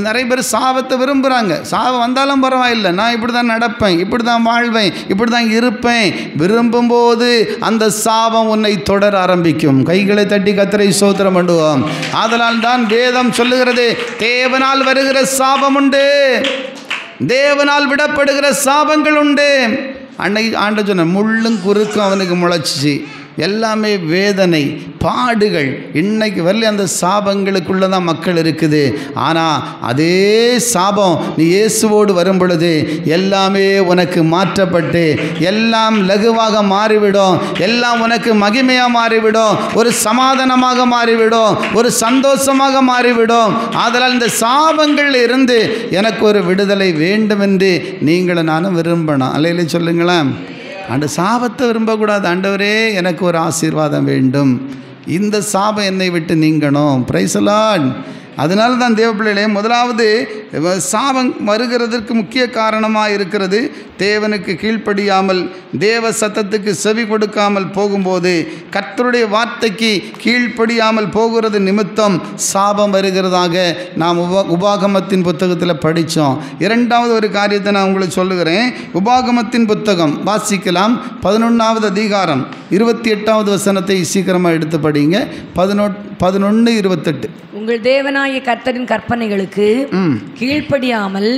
நிறைய பேர் சாபத்தை விரும்புகிறாங்க. சாபம் வந்தாலும் பரவாயில்லை, நான் இப்படி தான் நடப்பேன், இப்படி தான் வாழ்வேன், இப்படி தான் இருப்பேன். விரும்பும்போது அந்த சாபம் உன்னை தொடர ஆரம்பிக்கும். கைகளை தட்டி கர்த்தரை ஸ்தோத்திரம் பண்ணுவோம். ஆதலால் தான் வேதம் சொல்லுகிறது, தேவனால் வருகிற சாபம் உண்டு, தேவனால் விடப்படுகிற சாபங்கள் உண்டு. அன்னைக்கு ஆண்டவர் சொன்ன முள்ளும் குறுக்கும் அவனுக்கு முளைச்சிச்சு. எல்லாமே வேதனை பாடுகள். இன்னைக்கு வரல அந்த சாபங்களுக்குள்ளே தான் மக்கள் இருக்குது. ஆனால் அதே சாபம் நீ இயேசுவோடு வரும் பொழுது எல்லாமே உனக்கு மாற்றப்பட்டு எல்லாம் லகுவாக மாறிவிடும். எல்லாம் உனக்கு மகிமையாக மாறிவிடும், ஒரு சமாதானமாக மாறிவிடும், ஒரு சந்தோஷமாக மாறிவிடும். ஆதலால் இந்த சாபங்கள் இருந்து எனக்கு ஒரு விடுதலை வேண்டும் என்று நீங்களும் நானும் விரும்பணும். அல்லேலூயா சொல்லுங்களேன். அந்த சாபத்தை விரும்பக்கூடாது. ஆண்டவரே எனக்கு ஒரு ஆசீர்வாதம் வேண்டும், இந்த சாபம் என்னை விட்டு நீங்கணும். Price the Lord. அதனால தான் தேவ பிள்ளைகளே, முதலாவது சாபம் வருகிறதற்கு முக்கிய காரணமாக இருக்கிறது தேவனுக்கு கீழ்ப்படியாமல், தேவ சத்தத்துக்கு செவி கொடுக்காமல் போகும்போது, கர்த்தருடைய வார்த்தைக்கு கீழ்ப்படியாமல் போகிறது நிமித்தம் சாபம் வருகிறதாக நாம் உபாகமத்தின் புத்தகத்தில் படித்தோம். இரண்டாவது ஒரு காரியத்தை நான் உங்களுக்கு சொல்லுகிறேன். உபாகமத்தின் புத்தகம் வாசிக்கலாம், 11வது அதிகாரம் 28வது வசனத்தை சீக்கிரமாக எடுத்து படிங்க. 11:28. உங்கள் தேவனாகிய கர்த்தரின் கற்பனைகளுக்கு கீழ்ப்படியாமல்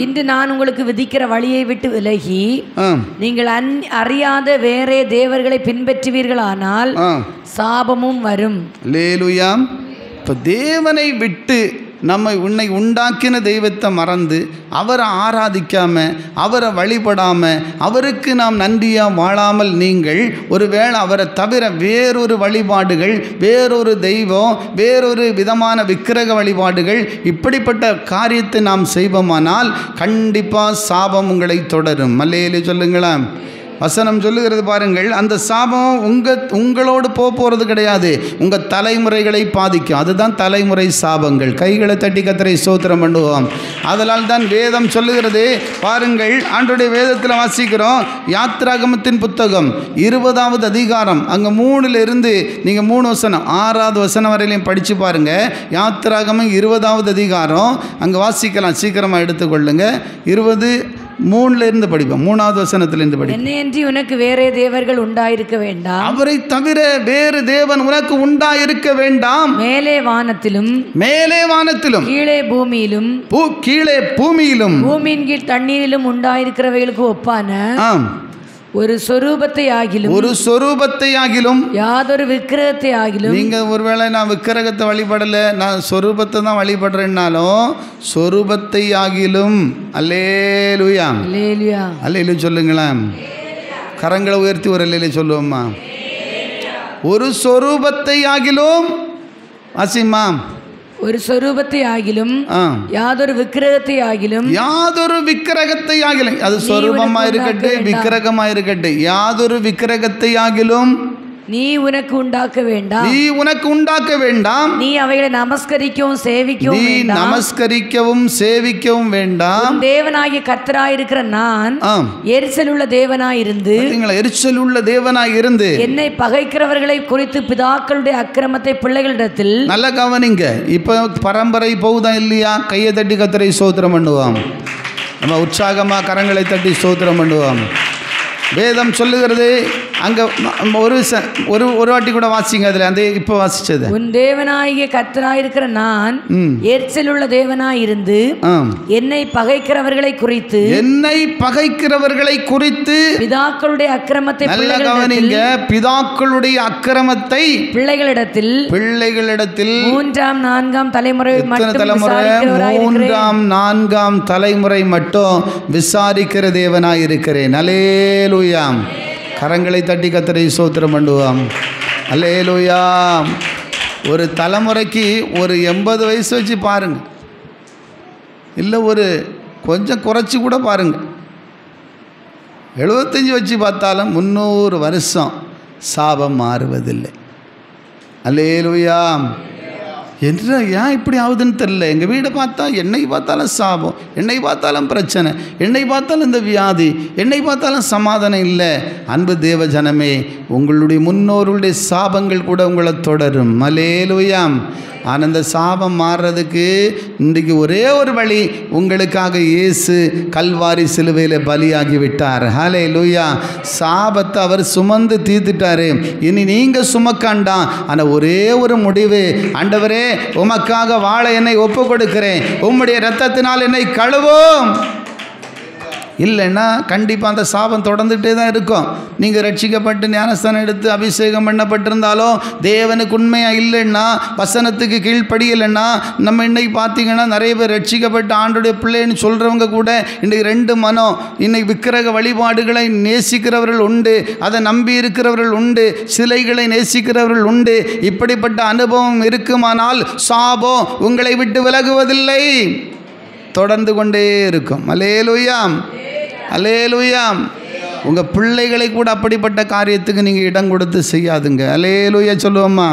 இன்று நான் உங்களுக்கு விதிக்கிற வழியை விட்டு விலகி நீங்கள் அறியாத வேறே தேவர்களை பின்பற்றுவீர்களானால் சாபமும் வரும். அல்லேலூயா. இப்போ தேவனை விட்டு உன்னை உண்டாக்கின தெய்வத்தை மறந்து அவரை ஆராதிக்காமல் அவரை வழிபடாமல் அவருக்கு நாம் நன்றியாக வாழாமல் நீங்கள் ஒருவேளை அவரை தவிர வேறொரு வழிபாடுகள், வேறொரு தெய்வம், வேறொரு விதமான விக்கிரக வழிபாடுகள் இப்படிப்பட்ட காரியத்தை நாம் செய்வோமானால் கண்டிப்பாக சாபம் உங்களை தொடரும். அல்லேலூயா சொல்லுங்களேன். வசனம் சொல்லுகிறது பாருங்கள், அந்த சாபம் உங்களோடு போகிறது கிடையாது, உங்கள் தலைமுறைகளை பாதிக்கும். அதுதான் தலைமுறை சாபங்கள். கைகளை தட்டி கர்த்தரை ஸ்தோத்திரம் பண்ணுவோம். அதனால் தான் வேதம் சொல்லுகிறது பாருங்கள், ஆண்டவருடைய வேதத்தில் வாசிக்கிறோம், யாத்திராகமத்தின் புத்தகம் 20வது அதிகாரம் அங்கே 3லிருந்து நீங்கள் 3 வசனம் 6வது வசனம் வரையிலையும் படித்து பாருங்கள். யாத்திராகமம் 20வது அதிகாரம் அங்கே வாசிக்கலாம், சீக்கிரமாக எடுத்துக்கொள்ளுங்க. 23லிருந்து படிப்போம், 3வது வசனத்திலிருந்து படிப்போம். என்னையன்றி உனக்கு வேறே தேவர்கள் உண்டாயிருக்க வேண்டாம், அவரை தவிர வேறு தேவன் உனக்கு உண்டாயிருக்க வேண்டாம். மேலே வானத்திலும் கீழே பூமியிலும் பூமியின் கீழ் தண்ணீரிலும் உண்டாயிருக்கிறவைகளுக்கு ஒப்பான ஒரு சொரூபத்தை ஆகிலும் யாதொரு விக்கிரகத்தை ஆகிலும். நீங்க ஒருவேளை நான் விக்கிரகத்தை வழிபடலை, நான் சொரூபத்தை தான் வழிபடுறேன்னாலும் சொரூபத்தை ஆகிலும் அல்லேலூயா அல்லேலூயா சொல்லுங்களேன். கரங்களை உயர்த்தி ஒரு அல்லேலூயா சொல்லுவோம்மா. ஒரு சொரூபத்தை ஆகிலும் அசிமா, ஒரு சொரூபத்தை ஆகிலும் யாதொரு விக்கிரகத்தை ஆகிலும் அது சொரூபமா இருக்கட்டு விக்கிரகமா இருக்கட்டு, யாதொரு விக்கிரகத்தை ஆகிலும் நீ உனக்கு உண்டாக்க வேண்டாம். நீ அவைகளை நமஸ்கரிக்கவும் சேவிக்கவும் வேண்டாம். தேவனாகிய கர்த்தராயிருக்கிற நான் எரிச்சலுள்ள தேவனாயிருந்து என்னை பகைக்கிறவர்களை குறித்து பிதாக்களுடைய அக்கிரமத்தை பிள்ளைகளிடத்தில். நல்ல கவனிங்க, இப்ப பரம்பரை போகுதான் இல்லையா? கையை தட்டி கர்த்தரை ஸ்தோத்திரம் பண்ணுவோம். நம்ம உற்சாகமா கரங்களை தட்டி ஸ்தோத்திரம் பண்ணுவோம். வேதம் சொல்லுகிறது அங்கே ஒரு வாட்டி கூட வாசிங்க, அதில் அந்த இப்போ வாசிச்சது. உன் தேவனாகிய கர்த்தராயிருக்கிற நான் எரிச்சலுள்ள தேவனாயிருந்து என்னை பகைக்கிறவர்களை குறித்து பிதாக்களுடைய அக்கிரமத்தை பிள்ளைகளிடத்தில் 3ஆம் 4ஆம் தலைமுறை மட்டும் விசாரிக்கிற தேவனாயிருக்கிறேன். அல்லேலூயா. கரங்களை தட்டி கர்த்தரை ஸ்தோத்திரம் பண்ணுவோம். அல்லேலூயா. ஒரு தலைமுறைக்கு ஒரு 80 வயசு வச்சு பாருங்க, இல்லை ஒரு கொஞ்சம் குறைச்சி கூட பாருங்க, 75 வச்சு பார்த்தாலும் 300 வருஷம் சாபம் மாறுவதில்லை. அல்லேலூயா. என்ன ஏன் இப்படி ஆகுதுன்னு தெரியல. எங்கள் வீடை பார்த்தா என்னை பார்த்தாலும் சாபம், என்னை பார்த்தாலும் பிரச்சனை, என்னை பார்த்தாலும் இந்த வியாதி, என்னை பார்த்தாலும் சமாதானம் இல்லை. அன்பு தேவ ஜனமே, உங்களுடைய முன்னோர்களுடைய சாபங்கள் கூட உங்களை தொடரும். அல்லேலூயா. ஆனால் அந்த சாபம் மாறுறதுக்கு இன்றைக்கு ஒரே ஒரு வழி, உங்களுக்காக இயேசு கல்வாரி சிலுவையில் பலியாகி விட்டார். ஹல்லேலூயா. சாபத்தை அவர் சுமந்து தீர்த்துட்டாரு, இனி நீங்கள் சுமக்காண்டாம். ஆனால் ஒரே ஒரு முடிவு, ஆண்டவரே உமக்காக வாழ என்னை ஒப்பு கொடுக்கிறேன், உம்முடைய இரத்தத்தினால் என்னை கழுவும். இல்லைன்னா கண்டிப்பாக அந்த சாபம் தொடர்ந்துகிட்டே தான் இருக்கும். நீங்கள் ரட்சிக்கப்பட்டு ஞானஸ்தானம் எடுத்து அபிஷேகம் பண்ணப்பட்டிருந்தாலும் தேவனுக்கு உண்மையாக இல்லைன்னா, வசனத்துக்கு கீழ்ப்படியலைன்னா, நம்ம இன்னைக்கு பார்த்தீங்கன்னா நிறைய பேர் ரட்சிக்கப்பட்டு ஆண்டோடைய பிள்ளைன்னு சொல்கிறவங்க கூட இன்றைக்கு 2 மனம். இன்னைக்கு விக்கிரக வழிபாடுகளை நேசிக்கிறவர்கள் உண்டு, அதை நம்பி இருக்கிறவர்கள் உண்டு, சிலைகளை நேசிக்கிறவர்கள் உண்டு. இப்படிப்பட்ட அனுபவம் இருக்குமானால் சாபம் உங்களை விட்டு விலகுவதில்லை, தொடர்ந்து கொண்டே இருக்கும். அல்லேலூயா. அல்லேலூயா. உங்கள் பிள்ளைகளை கூட அப்படிப்பட்ட காரியத்துக்கு நீங்கள் இடம் கொடுத்து செய்யாதுங்க. அல்லேலூயா சொல்லுவோம்மா.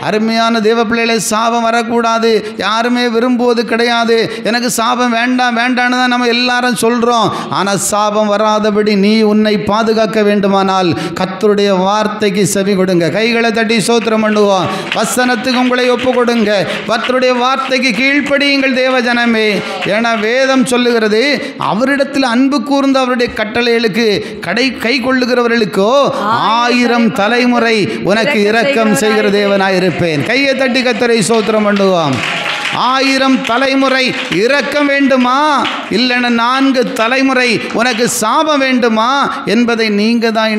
அருமையான தேவ பிள்ளைகளை, சாபம் வரக்கூடாது யாருமே விரும்புவது கிடையாது. எனக்கு சாபம் வேண்டாம் வேண்டான்னு தான் நம்ம எல்லாரும் சொல்கிறோம். ஆனால் சாபம் வராதபடி நீ உன்னை பாதுகாக்க வேண்டுமானால் கர்த்தருடைய வார்த்தைக்கு செவி கொடுங்க. கைகளை தட்டி ஸ்தோத்திரம் பண்ணுவோம். வசனத்துக்கு உங்களை ஒப்பு கொடுங்க. கர்த்தருடைய வார்த்தைக்கு கீழ்ப்படியுங்கள் தேவ ஜனமே. ஏன்னா வேதம் சொல்லுகிறது, அவரிடத்தில் அன்பு கூர்ந்து அவருடைய கட்டளைகளுக்கு கை கொள்ளுகிறவர்களுக்கோ 1000 தலைமுறை உனக்கு இரக்கம் செய்கிற தேவனாய். கையை தட்டி கர்த்தரை ஸ்தோத்திரம் பண்ணுவோம். 1000 தலைமுறை இரக்கம் வேண்டுமா, இல்லைன்னா 4 தலைமுறை உனக்கு சாபம் வேண்டுமா என்பதை நீங்கள் தான்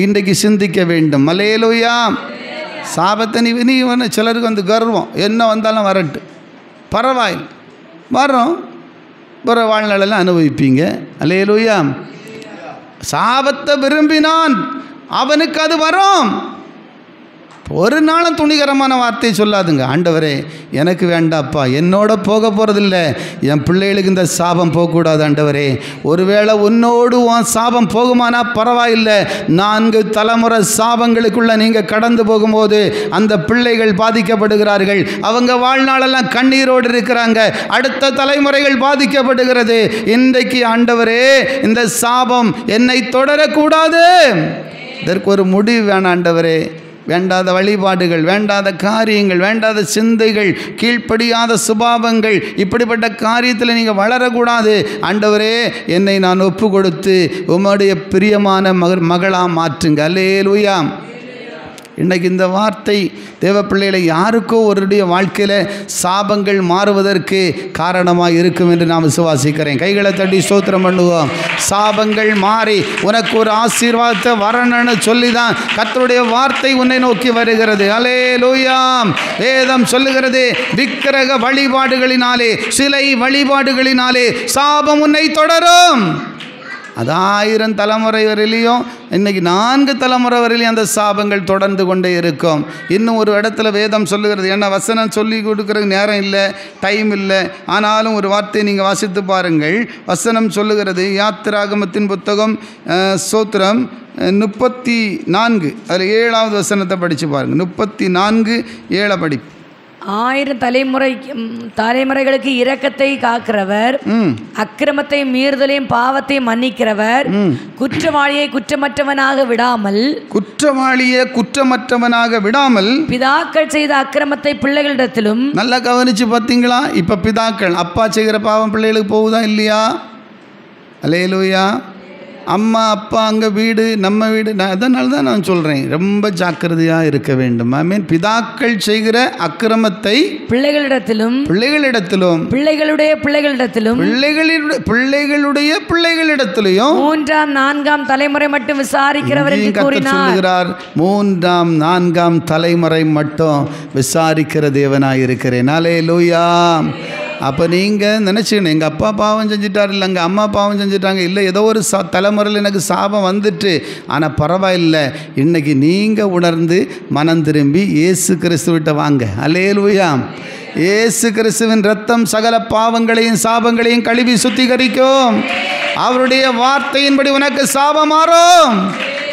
இன்றைக்கு சிந்திக்க வேண்டும். அல்லேலூயா. சாபத்தை நீ சிலருக்கு வந்து கர்வம், என்ன வந்தாலும் வரட்டு, பரவாயில்லை, வரோம், பிற வாழ்நாளெல்லாம் அனுபவிப்பீங்க. அல்லேலூயா. சாபத்தை விரும்பினான், அவனுக்கு அது வரும். ஒரு நாளும் துணிகரமான வார்த்தையை சொல்லாதுங்க. ஆண்டவரே எனக்கு வேண்டாப்பா, என்னோட போக போகிறதில்ல, என் பிள்ளைகளுக்கு இந்த சாபம் போகக்கூடாது ஆண்டவரே. ஒருவேளை உன்னோடு உன் சாபம் போகுமானா பரவாயில்லை, 4 தலைமுறை சாபங்களுக்குள்ளே நீங்கள் கடந்து போகும்போது அந்த பிள்ளைகள் பாதிக்கப்படுகிறார்கள். அவங்க வாழ்நாளெல்லாம் கண்ணீரோடு இருக்கிறாங்க. அடுத்த தலைமுறைகள் பாதிக்கப்படுகிறது. இன்றைக்கு ஆண்டவரே இந்த சாபம் என்னை தொடரக்கூடாது, இதற்கு ஒரு முடிவு வேணாம் ஆண்டவரே. வேண்டாத வழிபாடுகள், வேண்டாத காரியங்கள், வேண்டாத சிந்தைகள், கீழ்ப்படியாத சுபாவங்கள், இப்படிப்பட்ட காரியத்தில் நீங்கள் வளரக்கூடாது ஆண்டவரே. என்னை நான் ஒப்பு கொடுத்து உம்முடைய பிரியமான மகளாக மாற்றுங்க. அல்லேலூயா. இன்றைக்கி இந்த வார்த்தை தேவ பிள்ளைகளை யாருக்கோ ஒருடைய வாழ்க்கையில் சாபங்கள் மாறுவதற்கு காரணமாக இருக்கும் என்று நான் விசுவாசிக்கிறேன். கைகளை தட்டி ஸ்தோத்திரம் பண்ணுவோம். சாபங்கள் மாறி உனக்கு ஒரு ஆசீர்வாதத்தை வரணும்னு சொல்லி தான் கர்த்தருடைய வார்த்தை உன்னை நோக்கி வருகிறது. அல்லேலூயா. வேதம் சொல்லுகிறது, விக்கிரக வழிபாடுகளினாலே, சிலை வழிபாடுகளினாலே சாபம் உன்னை தொடரும். அது 1000 தலைமுறை வரையிலையும், இன்றைக்கி 4 தலைமுறை வரையிலையும் அந்த சாபங்கள் தொடர்ந்து கொண்டே இருக்கும். இன்னும் ஒரு இடத்துல வேதம் சொல்லுகிறது, ஏன்னா வசனம் சொல்லி கொடுக்குறதுக்கு நேரம் இல்லை, டைம் இல்லை, ஆனாலும் ஒரு வார்த்தையை நீங்கள் வாசித்து பாருங்கள். வசனம் சொல்லுகிறது, யாத்திராகமத்தின் புத்தகம் ஸ்தோத்திரம் 34 அதில் 7வது வசனத்தை படித்து பாருங்கள். 34:7 படி. 1000 தலைமுறைகளுக்கு இரக்கத்தை காக்கிறவர், அக்கிரமத்தை மீறுதலையும் பாவத்தை மன்னிக்கிறவர், குற்றவாளியை குற்றமற்றவனாக விடாமல் பிதாக்கள் செய்த அக்கிரமத்தை பிள்ளைகளிடத்திலும். நல்லா கவனிச்சு பார்த்தீங்களா? இப்போ பிதாக்கள் அப்பா செய்கிற பாவம் பிள்ளைகளுக்கு போகுதா இல்லையா? அல்லேலூயா. அம்மா அப்பா அங்கே வீடு நம்ம வீடு. அதனால தான் நான் சொல்கிறேன், ரொம்ப ஜாக்கிரதையாக இருக்க வேண்டும். பிதாக்கள் செய்கிற அக்கிரமத்தை பிள்ளைகளிடத்திலும் பிள்ளைகளுடைய பிள்ளைகளிடத்திலும் 3ஆம் 4ஆம் தலைமுறை மட்டும் விசாரிக்கிறவருக்கு சொல்லுகிறார். 3ஆம் 4ஆம் தலைமுறை மட்டும் விசாரிக்கிற தேவனாக இருக்கிறேன். அல்லேலூயா. அப்போ நீங்கள் நினச்சிக்கணும், எங்கள் அப்பா பாவம் செஞ்சிட்டார், இல்லை எங்கள் அம்மா பாவம் செஞ்சிட்டாங்க, இல்லை ஏதோ ஒரு தலைமுறையில் எனக்கு சாபம் வந்துட்டு, ஆனால் பரவாயில்லை, இன்றைக்கி நீங்கள் உணர்ந்து மனம் திரும்பி இயேசு கிறிஸ்துவிட்ட வாங்க. அல்லேலூயா. இயேசு கிறிஸ்துவின் இரத்தம் சகல பாவங்களையும் சாபங்களையும் கழுவி சுத்திகரிக்கும். அவருடைய வார்த்தையின்படி உனக்கு சாபம் மாறும்.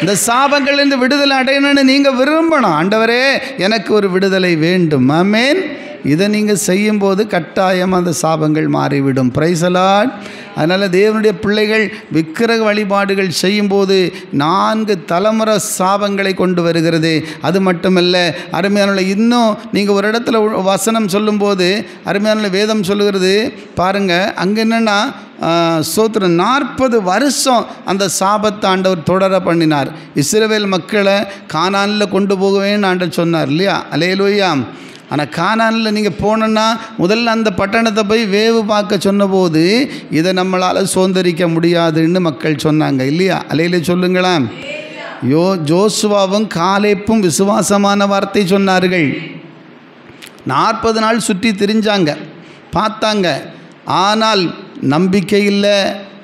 இந்த சாபங்களிலிருந்து விடுதலை அடையணும்னு நீங்கள் விரும்பணும். ஆண்டவரே எனக்கு ஒரு விடுதலை வேண்டும். ஆமென். இதை நீங்கள் செய்யும்போது கட்டாயம் அந்த சாபங்கள் மாறிவிடும். Price the Lord. அதனால் தேவனுடைய பிள்ளைகள் விக்கிரக வழிபாடுகள் செய்யும்போது 4 தலைமுறை சாபங்களை கொண்டு வருகிறது. அது மட்டுமல்ல, அருமையான இன்னும் நீங்கள் ஒரு இடத்துல வசனம் சொல்லும்போது அருமையான வேதம் சொல்லுகிறது பாருங்கள். அங்கே என்னென்னா ஸ்தோத்திரம் 40 வருஷம் அந்த சாபத்தை ஆண்டவர் தொடர பண்ணினார். இஸ்ரவேல் மக்களை கானானில் கொண்டு போகவேன்னு ஆண்டவர் சொன்னார் இல்லையா? அல்லேலூயா. ஆனால் கானானில் நீங்கள் போனோன்னா முதல்ல அந்த பட்டணத்தை போய் வேவு பார்க்க சொன்னபோது இதை நம்மளால் சுதந்திரிக்க முடியாதுன்னு மக்கள் சொன்னாங்க இல்லையா? அல்லேலூயா சொல்லுங்களேன். ஜோசுவாவும் காலேப்பும் விசுவாசமான வார்த்தை சொன்னார்கள். 40 நாள் சுற்றி திரிஞ்சாங்க, பார்த்தாங்க, ஆனால் நம்பிக்கை இல்லை,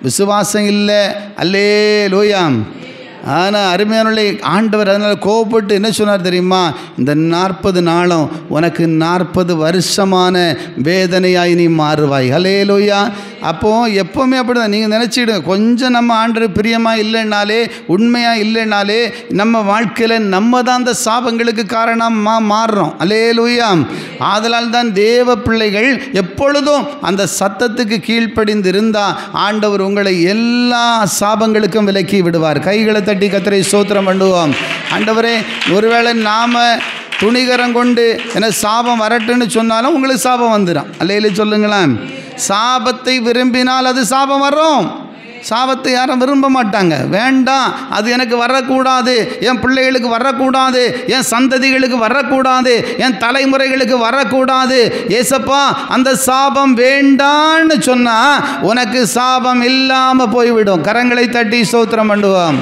விசுவாசம் இல்லை. அல்லேலூயா. ஆனால் அருமையானவர்களே, ஆண்டவர் அதனால் கோபப்பட்டு என்ன சொன்னார் தெரியுமா? இந்த 40 நாளும் உனக்கு 40 வருஷமான வேதனையாய் நீ மாறுவாய். அல்லேலூயா. அப்போது எப்போவுமே அப்படி தான் நீங்கள் நினச்சிடுங்க, கொஞ்சம் நம்ம ஆண்டவர் பிரியமாக இல்லைனாலே, உண்மையாக இல்லைனாலே நம்ம வாழ்க்கையில் நம்ம தான் அந்த சாபங்களுக்கு காரணமாக மாறுறோம். அல்லேலூயா. ஆதலால் தான் தேவ பிள்ளைகள் எப்பொழுதும் அந்த சத்தத்துக்கு கீழ்ப்படிந்து இருந்தால் ஆண்டவர் உங்களை எல்லா சாபங்களுக்கும் விலக்கி விடுவார். கைகளை தட்டி கர்த்தரை ஸ்தோத்திரம் பண்ணுவோம். ஆண்டவரே, ஒருவேளை நாம் துணிகரம் கொண்டு என்ன சாபம் வரட்டுன்னு சொன்னாலும் உங்களுக்கு சாபம் வந்துடும். அல்லேலூயா சொல்லுங்களேன். சாபத்தை விரும்பினால் அது சாபம் வரும். சாபத்தை யாரும் விரும்ப மாட்டாங்க. வேண்டாம், அது எனக்கு வரக்கூடாது, என் பிள்ளைகளுக்கு வரக்கூடாது, என் சந்ததிகளுக்கு வரக்கூடாது, என் தலைமுறைகளுக்கு வரக்கூடாது. ஏசப்பா அந்த சாபம் வேண்டான்னு சொன்னால் உனக்கு சாபம் இல்லாமல் போய்விடும். கரங்களை தட்டி ஸ்தோத்திரம் பண்ணுவோம்.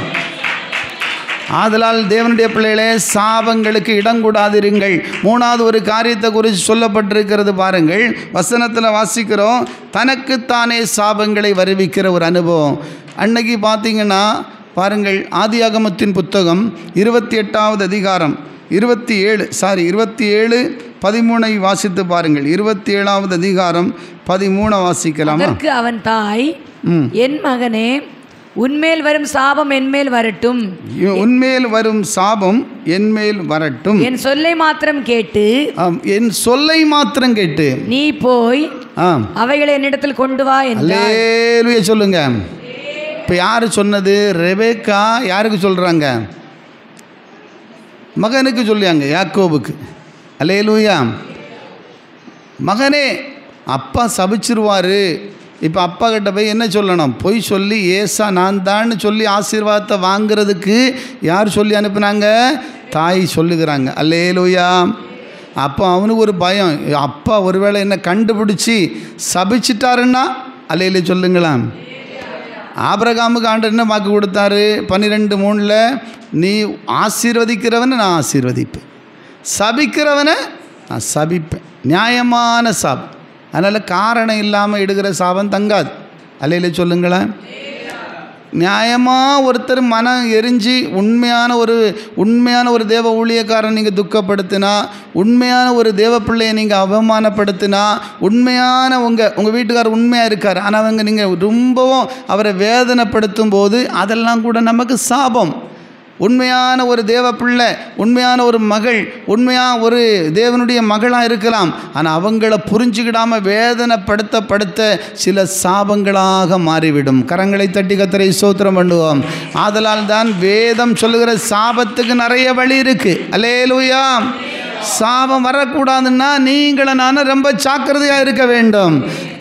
ஆதலால் தேவனுடைய பிள்ளைகளே, சாபங்களுக்கு இடம் கூடாதிருங்கள். மூணாவது ஒரு காரியத்தை குறித்து சொல்லப்பட்டிருக்கிறது பாருங்கள். வசனத்தில் வாசிக்கிறோம், தனக்குத்தானே சாபங்களை வருவிக்கிற ஒரு அனுபவம். அன்னைக்கு பார்த்தீங்கன்னா பாருங்கள், ஆதியாகமத்தின் புத்தகம் 28வது அதிகாரம் 27:13 வாசித்து பாருங்கள். 27வது அதிகாரம் 13 வாசிக்கலாமா? அதற்கு அவன் தாய், என் மகனே, உன்மேல் வரும் சாபம் என்மேல் வரட்டும், உன்மேல் வரும் சாபம் என்மேல் வரட்டும், என் சொல்லை மாத்திரம் கேட்டு, என் சொல்லை மாத்திரம் கேட்டு நீ போய் அவைகளை என்னிடத்தில் கொண்டு வா என்றார். அல்லேலூயா சொல்லுங்க. இப்போ யார் சொன்னது? ரெபேக்கா யாருக்கு சொல்கிறாங்க? மகனுக்கு சொல்லியாங்க, யாக்கோபுக்கு. அல்லேலூயா. மகனே, அப்பா சபிச்சிருவார். இப்போ அப்பா கிட்ட போய் என்ன சொல்லணும்? பொய் சொல்லி ஏசா நான் தான் சொல்லி ஆசீர்வாதத்தை வாங்கிறதுக்கு யார் சொல்லி அனுப்புனாங்க? தாய் சொல்லுகிறாங்க. அல்லேலூயா. அப்போ அவனுக்கு ஒரு பயம், அப்பா ஒருவேளை என்ன கண்டுபிடிச்சி சபிச்சிட்டாருன்னா. அல்லேலூயா சொல்லுங்களாம். ஆபிரகாமுக்கு ஆண்டவர் என்ன வாக்கு கொடுத்தாரு? 12:3 நீ ஆசீர்வதிக்கிறவனை நான் ஆசீர்வதிப்பேன், சபிக்கிறவனை நான் சபிப்பேன். நியாயமான சாபம். அதனால் காரணம் இல்லாமல் எடுக்கிற சாபம் தங்காது. அல்லேலூயா சொல்லுங்களேன். நியாயமாக ஒருத்தர் மனம் எரிஞ்சு உண்மையான ஒரு தேவ ஊழியக்காரன் நீங்கள் துக்கப்படுத்தினா, உண்மையான ஒரு தேவ பிள்ளையை நீங்கள் அவமானப்படுத்தினா, உண்மையான உங்கள் வீட்டுக்காரர் உண்மையாக இருக்கார், ஆனால் அவங்க நீங்கள் ரொம்பவும் அவரை வேதனைப்படுத்தும் போது அதெல்லாம் கூட நமக்கு சாபம். உண்மையான ஒரு தேவ பிள்ளை, உண்மையான ஒரு மகள், உண்மையாக ஒரு தேவனுடைய மகளாக இருக்கலாம், ஆனால் அவங்கள புரிஞ்சுக்கிடாமல் வேதனைப்படுத்த சில சாபங்களாக மாறிவிடும். கரங்களை தட்டி கர்த்தரை ஸ்தோத்திரம் பண்ணுவோம். ஆதலால் தான் வேதம் சொல்லுகிற சாபத்துக்கு நிறைய வழி இருக்குது. அல்லேலூயா. சாபம் வரக்கூடாதுன்னா நானும் ரொம்ப ஜாக்கிரதையாக இருக்க வேண்டும்,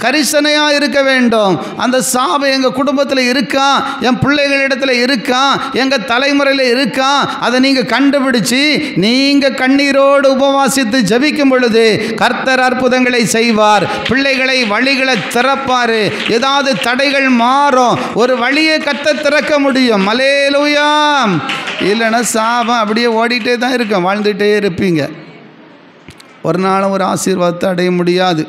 கரிசனையாக இருக்க வேண்டும். அந்த சாபம் எங்கள் குடும்பத்தில் இருக்கா, என் பிள்ளைகளிடத்தில் இருக்கா, எங்கள் தலைமுறையில் இருக்கா, அதை நீங்கள் கண்டுபிடிச்சி நீங்கள் கண்ணீரோடு உபவாசித்து ஜெபிக்கும் பொழுது கர்த்தர் அற்புதங்களை செய்வார். பிள்ளைகளை வழிகளை திறப்பார். ஏதாவது தடைகள் மாறும், ஒரு வழியை கர்த்தர் திறக்க முடியும். அல்லேலூயா. இல்லைன்னா சாபம் அப்படியே ஓடிட்டே தான் இருக்கும், வாழ்ந்துகிட்டே இருப்பீங்க. ஒரு நாளும் ஒரு ஆசீர்வாதத்தை அடைய முடியாது,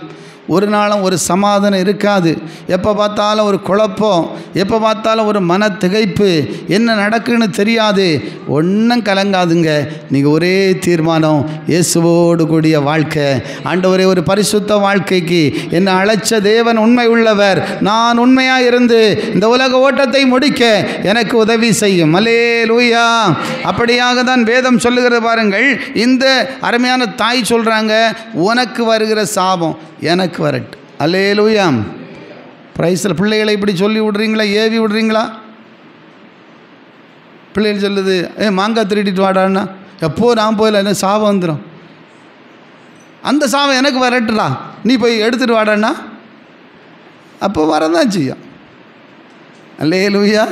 ஒரு நாளும் ஒரு சமாதானம் இருக்காது. எப்போ பார்த்தாலும் ஒரு குழப்பம், எப்போ பார்த்தாலும் ஒரு மன திகைப்பு, என்ன நடக்குன்னு தெரியாது. ஒன்றும் கலங்காதுங்க. நீங்கள் ஒரே தீர்மானம், இயேசுவோடு கூடிய வாழ்க்கை. ஆண்டவரே, ஒரு பரிசுத்த வாழ்க்கைக்கு என்னை அழைச்ச தேவன் உண்மை உள்ளவர். நான் உண்மையாக இருந்து இந்த உலக ஓட்டத்தை முடிக்க எனக்கு உதவி செய்யும். அல்லேலூயா. அப்படியாக தான் வேதம் சொல்லுகிறது பாருங்கள். இந்த அருமையான தாய் சொல்கிறாங்க, உனக்கு வருகிற சாபம் எனக்கு வரட்டு. அல்லேலூயா. பிரைஸில் பிள்ளைகளை இப்படி சொல்லி விடுறீங்களா? ஏவி விடுறீங்களா? பிள்ளைகள் சொல்லுது, மாங்காய் திருடிட்டு வாடான்னா, எப்போ நான் போயில என்ன சாபம் வந்துடும், அந்த சாபம் எனக்கு வரட்டுடா, நீ போய் எடுத்துகிட்டு வாடான்னா அப்போ வரதான் செய்யும். அல்லேலூயா.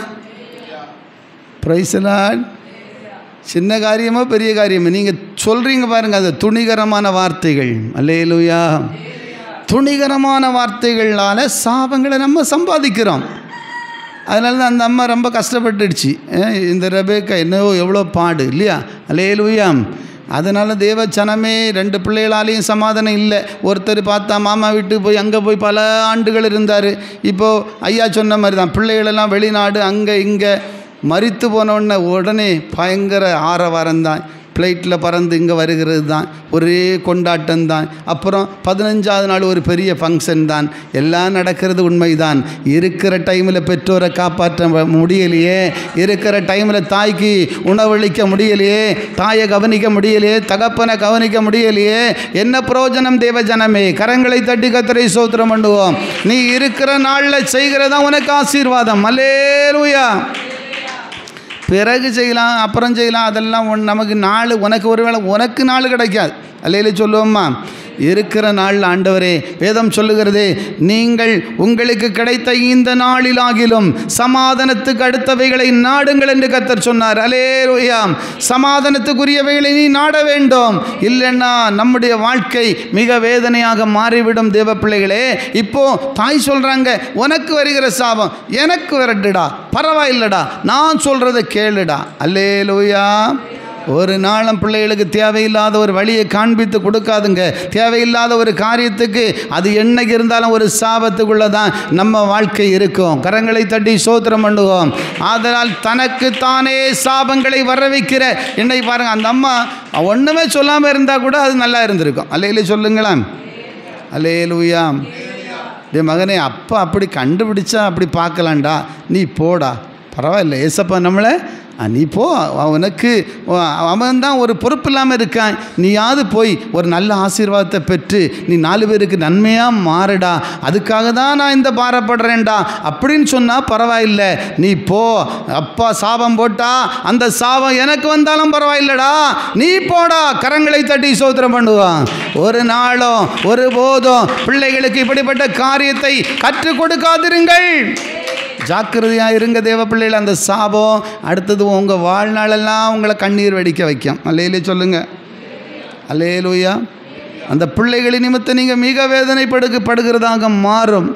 பிரைஸ்லாட். சின்ன காரியமோ பெரிய காரியமோ நீங்கள் சொல்கிறீங்க பாருங்கள், அது துணிகரமான வார்த்தைகள். அல்லேலூயா. துணிகரமான வார்த்தைகளால் சாபங்களை நம்ம சம்பாதிக்கிறோம். அதனால தான் அந்த அம்மா ரொம்ப கஷ்டப்பட்டுடுச்சு. இந்த ரெபேக்கா என்னவோ எவ்வளோ பாடு இல்லையா? அல்லேலூயா. அதனால் தேவ ஜனமே, 2 பிள்ளைகளாலேயும் சமாதானம் இல்லை. ஒருத்தர் பார்த்தா மாமா வீட்டுக்கு போய் அங்கே போய் பல ஆண்டுகள் இருந்தார். இப்போது ஐயா சொன்ன மாதிரி தான், பிள்ளைகளெல்லாம் வெளிநாடு அங்கே இங்கே. மரித்து உடனே பயங்கர ஆரவாரம் தான், ஃப்ளைட்டில் பறந்து இங்கே வருகிறது தான், ஒரே கொண்டாட்டம் தான். அப்புறம் 15வது நாள் ஒரு பெரிய ஃபங்க்ஷன் தான். எல்லாம் நடக்கிறது உண்மைதான். இருக்கிற டைமில் பெற்றோரை காப்பாற்ற முடியலையே, இருக்கிற டைமில் தாய்க்கு உணவளிக்க முடியலையே, தாயை கவனிக்க முடியலையே, தகப்பனை கவனிக்க முடியலையே. என்ன பிரயோஜனம் தேவ ஜனமே? கரங்களை தட்டி கர்த்தரை ஸ்தோத்திரம் பண்ணுவோம். நீ இருக்கிற நாளில் செய்கிறதா உனக்கு ஆசீர்வாதம். அல்லேலூயா. பிறகு செய்யலாம், அப்புறம் செய்யலாம், அதெல்லாம் நமக்கு நாள், உனக்கு ஒருவேளை உனக்கு நாள் கிடைக்காது. அல்லேலூயா சொல்லுவோம்மா. இருக்கிற நாள் ஆண்டவரே வேதம் சொல்லுகிறது, நீங்கள் உங்களுக்கு கிடைத்த இந்த நாளிலாகிலும் சமாதானத்துக்கு அடுத்தவைகளை நாடுங்கள் என்று கர்த்தர் சொன்னார். அல்லேலூயா. சமாதானத்துக்குரியவைகளை நீ நாட வேண்டும், இல்லைன்னா நம்முடைய வாழ்க்கை மிக வேதனையாக மாறிவிடும். தேவ பிள்ளைகளே, இப்போ தாய் சொல்றாங்க, உனக்கு வருகிற சாபம் எனக்கு வரட்டுடா, பரவாயில்லடா, நான் சொல்றதை கேளுடா. அல்லேலூயா. ஒரு நாளும் பிள்ளைகளுக்கு தேவையில்லாத ஒரு வழியை காண்பித்து கொடுக்காதுங்க. தேவையில்லாத ஒரு காரியத்துக்கு அது என்னைக்கு இருந்தாலும் ஒரு சாபத்துக்குள்ளே தான் நம்ம வாழ்க்கை இருக்கும். கரங்களை தட்டி ஸ்தோத்திரம் பண்ணுவோம். ஆதலால் தனக்கு தானே சாபங்களை வர வைக்கிற என்னை பாருங்கள், அந்த அம்மா ஒன்றுமே சொல்லாமல் இருந்தால் கூட அது நல்லா இருந்திருக்கும். அல்லையிலே சொல்லுங்களேன். அல்லேலூயா. டே மகனே, அப்பா அப்படி கண்டுபிடிச்சா அப்படி பார்க்கலாம்டா, நீ போடா, பரவாயில்ல, ஏசப்பா நம்மளை நீ போ, அவனுக்கு அவன் தான் ஒரு பொறுப்பு இல்லாமல் இருக்கான், நீயாவது போய் ஒரு நல்ல ஆசீர்வாதத்தை பெற்று நீ 4 பேருக்கு நன்மையாக மாறுடா, அதுக்காக தான் நான் இந்த பாரப்படுறேன்டா அப்படின்னு சொன்னால் பரவாயில்லை, நீ போ. அப்பா சாபம் போட்டா அந்த சாபம் எனக்கு வந்தாலும் பரவாயில்லடா, நீ போடா. கரங்களை தட்டி ஸ்தோத்திரம் பண்ணுவான். ஒரு நாளும் ஒரு போதும் பிள்ளைகளுக்கு இப்படிப்பட்ட காரியத்தை கற்றுக் கொடுக்காதிருங்கள். ஜாக்கிரதையாக இருங்க தேவ பிள்ளைகள். அந்த சாபம் அடுத்தது உங்கள் வாழ்நாளெல்லாம் உங்களை கண்ணீர் வடிக்க வைக்கும். அல்லேலே சொல்லுங்க. அல்லேலூயா. அந்த பிள்ளைகளின் நிமித்தம் நீங்கள் மிக வேதனைப்படுகிறதாக மாறும்.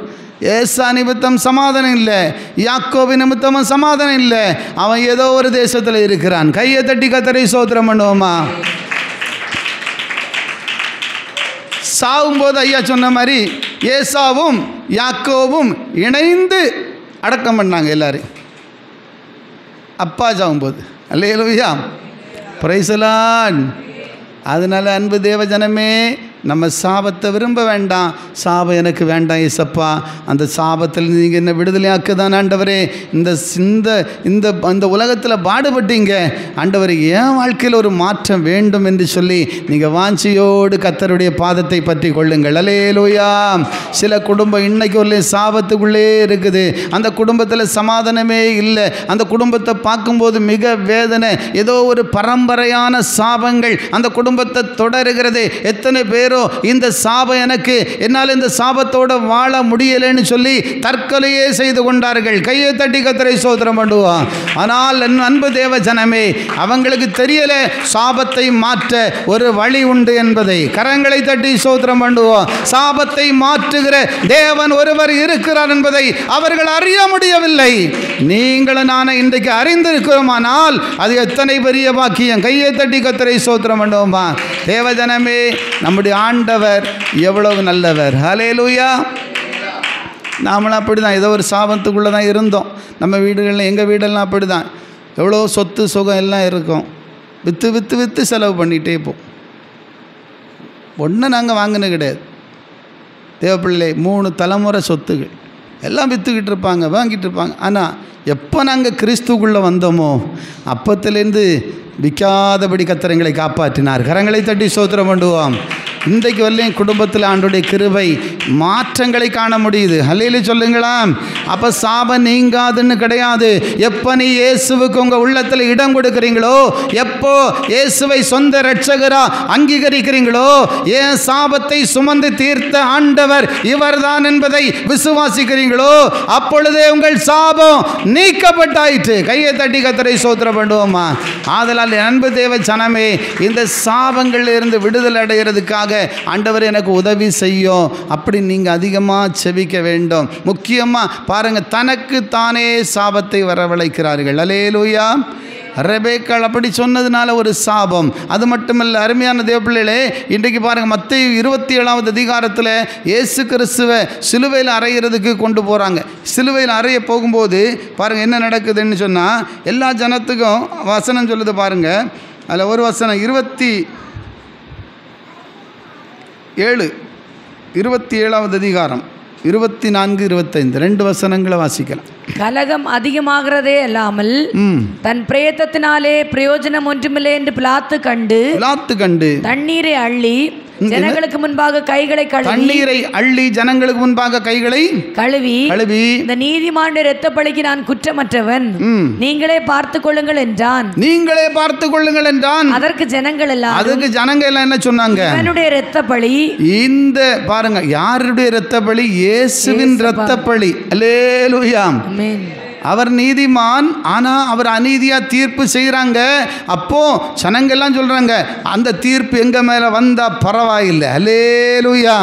ஏசா நிமித்தம் சமாதானம் இல்லை, யாக்கோபு நிமித்தமும் சமாதானம் இல்லை. அவன் ஏதோ ஒரு தேசத்தில் இருக்கிறான். கையை தட்டி கர்த்தரை ஸ்தோத்திரம் பண்ணுவோமா? சாவும்போது ஐயா சொன்ன மாதிரி ஏசாவும் யாக்கோவும் இணைந்து அடக்கம் பண்ணாங்க எல்லாரும். அப்பா சாகும்போது. அல்லேலூயா. Praise the Lord. அதனால் அன்பு தேவ ஜனமே, நம்ம சாபத்தை விரும்ப வேண்டாம். சாபம் எனக்கு வேண்டாம் ஏசப்பா, அந்த சாபத்தில் நீங்கள் என்ன விடுதலையாக்க தான் ஆண்டவரே. இந்த இந்த உலகத்தில் பாடுபட்டீங்க ஆண்டவரே, என் வாழ்க்கையில் ஒரு மாற்றம் வேண்டும் என்று சொல்லி நீங்கள் வாஞ்சியோடு கர்த்தருடைய பாதத்தை பற்றி கொள்ளுங்கள். அல்லேலூயா. சில குடும்பம் இன்னைக்கு ஒரு சாபத்துக்குள்ளே இருக்குது. அந்த குடும்பத்தில் சமாதானமே இல்லை. அந்த குடும்பத்தை பார்க்கும்போது மிக வேதனை. ஏதோ ஒரு பரம்பரையான சாபங்கள் அந்த குடும்பத்தை தொடருகிறது. எத்தனை பேர் இந்த சாபம் எனக்கு, என்னால் இந்த சாபத்தோடு வாழ முடியலைன்னு சொல்லி தற்கொலையே செய்து கொண்டார்கள். கையை தட்டி கர்த்தரை ஸ்தோத்திரம் பண்ணுவோம். ஆனால் அன்பு தேவ ஜனமே, அவங்களுக்கு தெரியல சாபத்தை மாற்ற ஒரு வழி உண்டு என்பதை. கரங்களை தட்டி ஸ்தோத்திரம் பண்ணுவோம். சாபத்தை மாற்றுகிற தேவன் ஒருவர் இருக்கிறார் என்பதை அவர்கள் அறிய முடியவில்லை. நீங்களும் நானும் இன்றைக்கு அறிந்திருக்கிறோமானால் அது எத்தனை பெரிய பாக்கியம். கையை தட்டி கர்த்தரை ஸ்தோத்திரம் பண்ணுவோமா? தேவஜனமே, நம்முடைய ஆண்டவர் எவ்வளவு நல்லவர். ஹல்லேலூயா. நாமளும் அப்படி தான் ஏதோ ஒரு சாபத்துக்குள்ளே தான் இருந்தோம். நம்ம வீடுகளில், எங்கள் வீடெல்லாம் அப்படி தான். எவ்வளோ சொத்து சுகம் எல்லாம் இருக்கும். விற்று விற்று விற்று செலவு பண்ணிகிட்டே இருப்போம். ஒன்றும் நாங்கள் வாங்கினது கிடையாது. தேவப்பிள்ளை 3 தலைமுறை சொத்துகள் எல்லாம் விற்றுக்கிட்டு இருப்பாங்க, வாங்கிட்டு இருப்பாங்க. ஆனால் எப்போ நாங்கள் கிறிஸ்துக்குள்ளே வந்தோமோ அப்பத்திலேருந்து விற்காதபடி கர்த்தர் எங்களை காப்பாற்றினார். கரங்களை தட்டி ஸ்தோத்திரம் பண்ணுவோம். இன்றைக்கு வரலையும் குடும்பத்தில் ஆண்டவருடைய கிருபை மாற்றங்களை காண முடியுது. ஹல்லேலூயா சொல்லுங்களா? அப்போ சாபம் நீங்காதுன்னு கிடையாது. எப்போ நீ இயேசுவுக்கு உங்கள் உள்ளத்தில் இடம் கொடுக்குறீங்களோ, எப்போ இயேசுவை சொந்த இரட்சகரா அங்கீகரிக்கிறீங்களோ, ஏன் சாபத்தை சுமந்து தீர்த்த ஆண்டவர் இவர்தான் என்பதை விசுவாசிக்கிறீங்களோ, அப்பொழுதே உங்கள் சாபம் நீக்கப்பட்டாயிற்று. கையை தட்டி கர்த்தரை ஸ்தோத்திரம் பண்ணுவோமா? ஆதலால் அன்பு தேவ ஜனமே, இந்த சாபங்களில் இருந்து விடுதலை அடைகிறதுக்காக ஆண்டவர் எனக்கு உதவி செய்யும் அப்படி நீங்கள் அதிகமாக செபிக்க வேண்டும். முக்கியமாக பாருங்கள், தனக்கு தானே சாபத்தை வரவழைக்கிறார்கள். அல்லேலூயா. ரெபேக்காள் அப்படி சொன்னதுனால ஒரு சாபம். அது மட்டுமல்ல, அருமையான தேவப்பிள்ளைகளே, இன்றைக்கு பாருங்கள், மத்தேயு 27வது அதிகாரத்தில் இயேசு கிறிஸ்துவை சிலுவையில் அறையிறதுக்கு கொண்டு போகிறாங்க. சிலுவையில் அறைய போகும்போது பாருங்கள் என்ன நடக்குதுன்னு சொன்னால், எல்லா ஜனத்துக்கும் வசனம் சொல்லுது பாருங்கள். அதில் ஒரு வசனம் 27வது அதிகாரம் 24, 25 2 வசனங்களை வாசிக்கலாம். கலகம் அதிகமாகிறதே அல்லாமல் தன் பிரயத்தத்தினாலே பிரயோஜனம் ஒன்றுமில்லை என்று பிலாத்து கண்டு தண்ணீரை அள்ளி ஜனங்களுக்கு முன்பாக கைகளை கழுவி, தண்ணீரை அள்ளி ஜனங்களுக்கு முன்பாக கைகளை கழுவி கழுவி, இந்த நீதிமானுடைய இரத்த பழிக்கு நான் குற்றமற்றவன், நீங்களே பார்த்துக் கொள்ளுங்கள் என்றான். நீங்களே பார்த்துக் கொள்ளுங்கள் என்றான். அதற்கு ஜனங்கள் எல்லாம் என்ன சொன்னாங்க? இவனுடைய இரத்த பழி. இந்த பாருங்க, யாருடைய இரத்த பழி? இயேசுவின் இரத்த பழி. அல்லேலூயா. ஆமென். அவர் நீதிமான், ஆனால் அவர் அநீதியாக தீர்ப்பு செய்கிறாங்க. அப்போது ஜனங்கள்லாம் சொல்கிறாங்க, அந்த தீர்ப்பு எங்கள் மேலே வந்தால் பரவாயில்லை. அல்லேலூயா.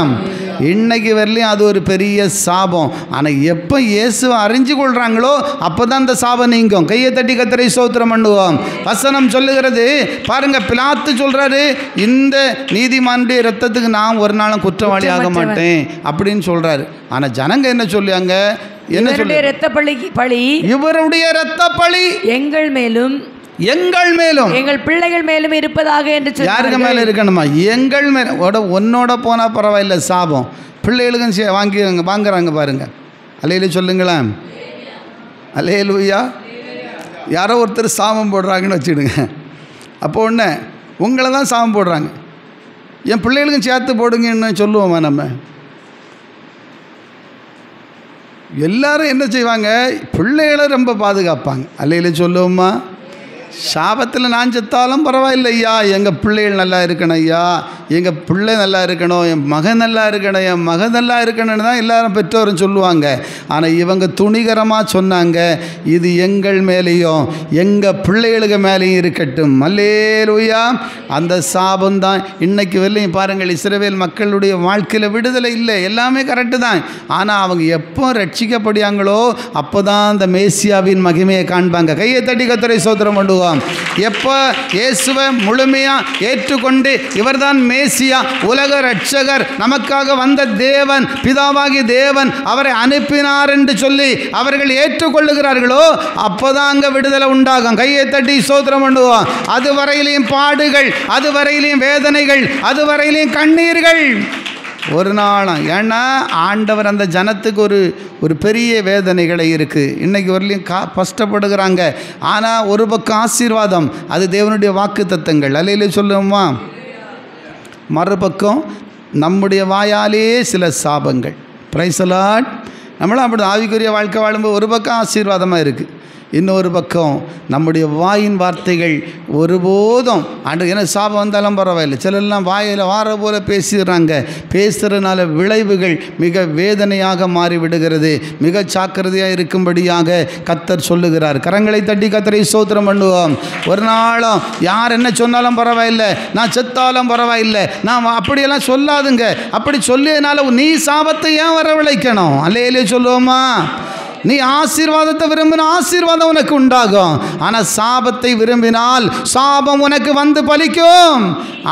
இன்னைக்கு வரலையும் அது ஒரு பெரிய சாபம். ஆனால் எப்போ இயேசுவை அறிஞ்சு கொள்கிறாங்களோ அப்போ தான் அந்த சாபம் நீங்கும். கையை தட்டி கர்த்தரை ஸ்தோத்திரம் பண்ணுவோம். வசனம் சொல்லுகிறது பாருங்க, பிலாத்து சொல்கிறாரு, இந்த நீதிமானுடைய இரத்தத்துக்கு நான் ஒரு நாளும் குற்றவாளி ஆக மாட்டேன் அப்படின்னு சொல்கிறாரு. ஆனால் ஜனங்க என்ன சொல்லுவாங்க? என்ன சொல்லி? இரத்த பழி, இவருடைய இரத்த பழி எங்கள் மேலும் எங்கள் பிள்ளைகள் மேலும் இருப்பதாக என்று சொல்லி. யாருக்கு மேலே இருக்கணுமா? எங்கள் மேலே. உன்னோட போனால் பரவாயில்லை, சாபம் பிள்ளைகளுக்கும் வாங்குறாங்க பாருங்க. அல்லேலூயா சொல்லுங்களேன். அல்லேலூயா. யாரோ ஒருத்தர் சாபம் போடுறாங்கன்னு வச்சுடுங்க. அப்போ ஒன்று உங்களை தான் சாபம் போடுறாங்க, என் பிள்ளைகளுக்கும் சேர்த்து போடுங்கன்னு சொல்லுவோமா? நம்ம எல்லாரும் என்ன செய்வாங்க? பிள்ளைகளை ரொம்ப பாதுகாப்பாங்க. அல்லேலூயா சொல்லுவோமா? சாபத்தில் நான் செத்தாலும் பரவாயில்லை ஐயா, எங்கள் பிள்ளைகள் நல்லா இருக்கணும் ஐயா, எங்கள் பிள்ளை நல்லா இருக்கணும், என் மகன் நல்லா இருக்கணும், என் மகன் நல்லா இருக்கணும்னு தான் எல்லாரும் பெற்றோரும் சொல்லுவாங்க. ஆனால் இவங்க துணிகரமாக சொன்னாங்க, இது எங்கள் மேலேயும் எங்கள் பிள்ளைகளுக்கு மேலேயும் இருக்கட்டும். அல்லேலூயா. அந்த சாபம் தான் இன்னைக்கு வரலையும் பாருங்கள், இஸ்ரவேல் மக்களுடைய வாழ்க்கையில் விடுதலை இல்லை. எல்லாமே கரெக்டு தான். ஆனால் அவங்க எப்போ ரட்சிக்கப்படுறாங்களோ அப்போ தான் அந்த மேசியாவின் மகிமையை காண்பாங்க. கையை தட்டி கர்த்தரை ஸ்தோத்திரம் பண்ணுவோம். எப்போ இயேசுவை முழுமையாக ஏற்றுக்கொண்டு இவர்தான் மேசியா, உலக ரட்சகர், நமக்காக வந்த தேவன், பிதாவாகி தேவன் அவரை அனுப்பினார் என்று சொல்லி அவர்கள் ஏற்றுக்கொள்ளுகிறார்களோ அப்போதான் அங்கே விடுதலை உண்டாகும். கையை தட்டி ஸ்தோத்திரம் பண்ணுவோம். அதுவரையிலையும் பாடுகள், அதுவரையிலையும் வேதனைகள், அதுவரையிலையும் கண்ணீர்கள் ஒரு நாளும். ஏன்னா ஆண்டவர் அந்த ஜனத்துக்கு ஒரு பெரிய வேதனைகளை இருக்குது. இன்றைக்கி வரலையும் கஷ்டப்படுகிறாங்க. ஆனால் ஒரு பக்கம் ஆசீர்வாதம், அது தேவனுடைய வாக்கு தத்தங்கள். அல்லேலூயா சொல்லுவோமா? மறுபக்கம் நம்முடைய வாயாலே சில சாபங்கள். Price the Lord. நம்மளும் அப்படி ஆவிக்குரிய வாழ்க்கை வாழும்போது ஒரு பக்கம் ஆசீர்வாதமாக இருக்குது, இன்னொரு பக்கம் நம்முடைய வாயின் வார்த்தைகள் ஒருபோதும் ஏன்னா சாபம் வந்தாலும் பரவாயில்லை, சிலரெல்லாம் வாயில் வார போல பேசுகிறாங்க. பேசுகிறதுனால விளைவுகள் மிக வேதனையாக மாறிவிடுகிறது. மிக ஜாக்கிரதையாக இருக்கும்படியாக கர்த்தர் சொல்லுகிறார். கரங்களை தட்டி கர்த்தரை ஸ்தோத்திரம் பண்ணுவோம். ஒரு நாளும் யார் என்ன சொன்னாலும் பரவாயில்லை, நான் செத்தாலும் பரவாயில்லை, நான் அப்படியெல்லாம் சொல்லாதுங்க. அப்படி சொல்லியதுனால நீ சாபத்தை ஏன் வரவழைக்கணும்? அல்லேலூயா சொல்லுவோமா? நீ ஆசீர்வாதத்தை விரும்பின ஆசீர்வாதம் உனக்கு உண்டாகும். ஆனால் சாபத்தை விரும்பினால் சாபம் உனக்கு வந்து பலிக்கும்.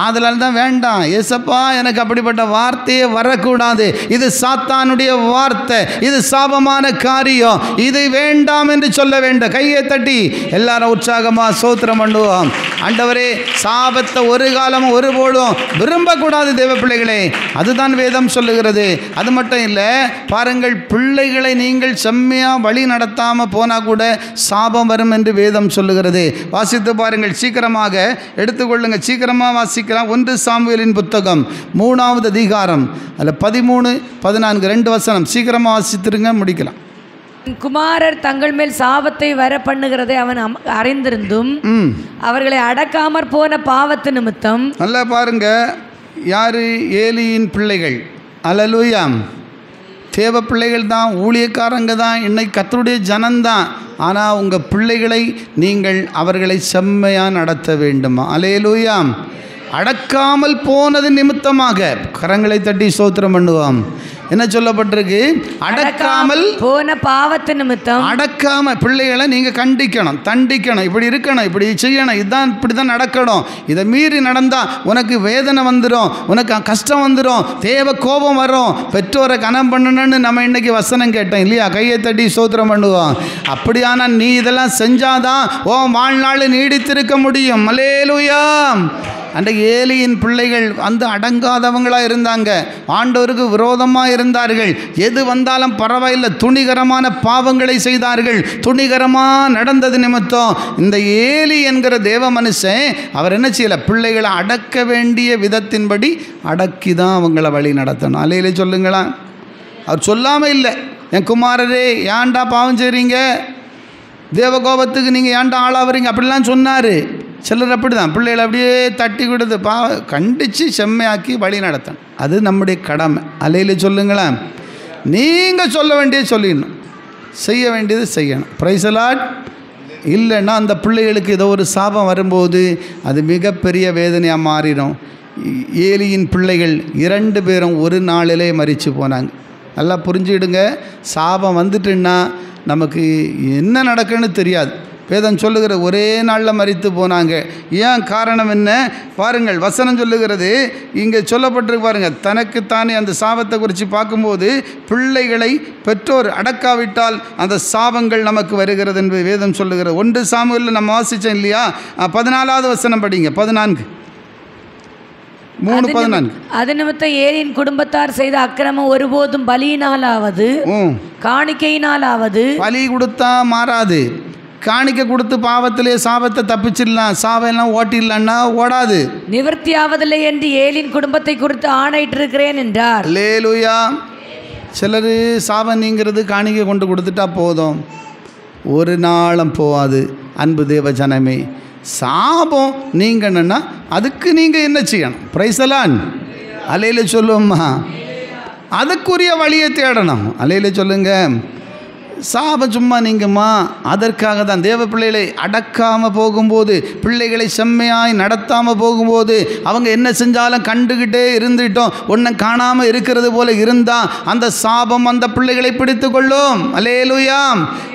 அதனால தான் வேண்டாம், ஏசப்பா எனக்கு அப்படிப்பட்ட வார்த்தையே வரக்கூடாது, இது சாத்தானுடைய வார்த்தை, இது சாபமான காரியம், இதை வேண்டாம் என்று சொல்ல வேண்டும். கையை தட்டி எல்லாரும் உற்சாகமாக ஸ்தோத்திரம் பண்ணுவோம். ஆண்டவரே, சாபத்தை ஒரு காலமும் ஒருபோதும் விரும்பக்கூடாது தேவ பிள்ளைகளே. அதுதான் வேதம் சொல்லுகிறது. அது மட்டும் இல்லை, பாருங்கள், பிள்ளைகளை நீங்கள் செம்மையாக வழி நடத்தாமல் போனால் கூட சாபம் வரும் என்று வேதம் சொல்லுகிறது. வாசித்து பாருங்கள், சீக்கிரமாக எடுத்துக்கொள்ளுங்கள், சீக்கிரமாக வாசிக்கலாம். 1 சாமுவேலின் புத்தகம் 3வது அதிகாரம், அதில் 13, 14 2 வசனம் சீக்கிரமாக வாசித்துருங்க, முடிக்கலாம். குமாரர் தங்கள் மேல் சாபத்தை வர பண்ணுகிறதை அவன் அறிந்திருந்தும் அவர்களை அடக்காமற் போன பாவத்து நிமித்தம். நல்லா பாருங்க, யாரு? ஏலியின் பிள்ளைகள். அல்லேலூயா. தேவ பிள்ளைகள் தான், ஊழியக்காரங்க தான், இன்னைக்கு கர்த்தருடைய ஜனந்தான். ஆனால் உங்கள் பிள்ளைகளை நீங்கள் அவர்களை செம்மையாக நடத்த வேண்டுமா? அல்லேலூயா. அடக்காமல் போனது நிமித்தமாக கரங்களை தட்டி ஸ்தோத்திரம் பண்ணுவோம். என்ன சொல்லப்பட்டிருக்கு? அடக்காமல் போன பாவத்து நிமித்தம். அடக்காம பிள்ளைகளை நீங்கள் கண்டிக்கணும், தண்டிக்கணும், இப்படி இருக்கணும், இப்படி செய்யணும், இதுதான், இப்படி தான் நடக்கணும். இதை மீறி நடந்தால் உனக்கு வேதனை வந்துடும், உனக்கு கஷ்டம் வந்துடும், தேவ கோபம் வரும், பெற்றோரை கனம் பண்ணணும்னு நம்ம இன்னைக்கு வசனம் கேட்டோம் இல்லையா? கையை தட்டி ஸ்தோத்திரம் பண்ணுவோம். அப்படியானா நீ இதெல்லாம் செஞ்சாதான் உன் வாழ்நாள் நீடித்திருக்க முடியும். அல்லேலூயா. அன்றைக்கு ஏலியின் பிள்ளைகள் வந்து அடங்காதவங்களாக இருந்தாங்க, ஆண்டவருக்கு விரோதமாக இருந்தார்கள். எது வந்தாலும் பரவாயில்லை, துணிகரமான பாவங்களை செய்தார்கள். துணிகரமாக நடந்தது நிமித்தம் இந்த ஏலி என்கிற தேவ மனுஷன் அவர் என்ன செய்யலை, பிள்ளைகளை அடக்க வேண்டிய விதத்தின்படி அடக்கி தான் அவங்கள வழி நடத்தணும். அல்லையிலே சொல்லுங்களா? அவர் சொல்லாமல் இல்லை, என் குமாரரே ஏன்டா பாவம் செய்கிறீங்க, தேவகோபத்துக்கு நீங்கள் ஏன்டா ஆளாகிறீங்க அப்படிலாம் சொன்னார். சிலர் அப்படி தான் பிள்ளைகளை அப்படியே தட்டி கொடுத்து கண்டித்து செம்மையாக்கி வழி நடத்தணும். அது நம்முடைய கடமை. அல்லையிலே சொல்லுங்களேன். நீங்கள் சொல்ல வேண்டியது சொல்லிடணும், செய்ய வேண்டியது செய்யணும். Praise the Lord. இல்லைன்னா அந்த பிள்ளைகளுக்கு ஏதோ ஒரு சாபம் வரும்போது அது மிகப்பெரிய வேதனையாக மாறிடும். ஏலியின் பிள்ளைகள் 2 பேரும் ஒரு நாளிலே மரித்து போனாங்க. நல்லா புரிஞ்சுக்கிடுங்க. சாபம் வந்துட்டுன்னா நமக்கு என்ன நடக்குன்னு தெரியாது. வேதம் சொல்லுகிற ஒரே நாளில் மரித்து போனாங்க. ஏன் காரணம் என்ன பாருங்கள், வசனம் சொல்லுகிறது, இங்கே சொல்லப்பட்டிருக்கு பாருங்கள். தனக்குத்தானே அந்த சாபத்தை குறித்து பார்க்கும்போது பிள்ளைகளை பெற்றோர் அடக்காவிட்டால் அந்த சாபங்கள் நமக்கு வருகிறது என்று வேதம் சொல்லுகிறது. 1 சாமுவேலில் நம்ம வாசித்தோம் இல்லையா? 14வது வசனம் படிங்க. 14:3-14. அது நிமித்தம் ஏலியின் குடும்பத்தார் செய்த அக்கிரமம் ஒருபோதும் பலியினாலாவது காணிக்கையினாலாவது, பலி கொடுத்தா மாறாது, காணிக்கை கொடுத்து பாவத்திலே சாபத்தை தப்பிச்சிடலாம், சாபெல்லாம் ஓட்டிடலான்னா ஓடாது, நிவர்த்தியாவதில்லை என்று ஏலியின் குடும்பத்தை குறித்து ஆணையிட்டிருக்கிறேன் என்றார். அல்லேலூயா. சிலர் சாபம் நீங்கிறது காணிக்கை கொண்டு கொடுத்துட்டா போதும், ஒரு நாளும் போகாது. அன்பு தேவ ஜனமே, சாபம் நீங்கணுன்னா அதுக்கு நீங்கள் என்ன செய்யணும்? Praise the Lord. அல்லேலூயா சொல்லுவோம்மா. அதுக்குரிய வழியை தேடணும். அல்லேலூயா சொல்லுங்க. சாபம் சும்மா நீங்கம்மா, அதற்காக தான் தேவ பிள்ளைகளை அடக்காமல் போகும்போது, பிள்ளைகளை செம்மையாய் நடத்தாமல் போகும்போது, அவங்க என்ன செஞ்சாலும் கண்டுக்கிட்டே இருந்துட்டோம், ஒன்றும் காணாமல் இருக்கிறது போல இருந்தால் அந்த சாபம் அந்த பிள்ளைகளை பிடித்து கொள்ளும். அல்லேலூயா.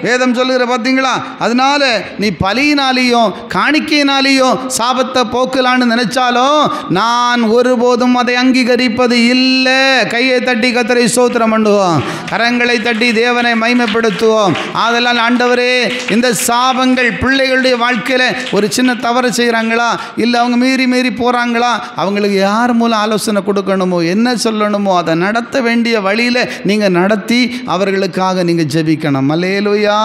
வேதம் சொல்லுகிற பார்த்தீங்களா? அதனால் நீ பலியினாலேயும் காணிக்கையினாலேயும் சாபத்தை போக்கலான்னு நினச்சாலும் நான் ஒருபோதும் அதை அங்கீகரிப்பது இல்லை. கையை தட்டி கர்த்தரை ஸ்தோத்திரம் பண்ணுவோம், கரங்களை தட்டி தேவனை மகிமைப்படுத்துவோம். ஆதலால் ஆண்டவரே, இந்த சாபங்கள் பிள்ளைகளுடைய வாழ்க்கையில் ஒரு சின்ன தவறு செய்கிறாங்களா, இல்லை அவங்க மீறி போகிறாங்களா, அவங்களுக்கு யார் மூலம் ஆலோசனை கொடுக்கணுமோ, என்ன சொல்லணுமோ அதை நடத்த வேண்டிய வழியில் நீங்கள் நடத்தி அவர்களுக்காக நீங்கள் ஜெபிக்கணும். அல்லேலூயா.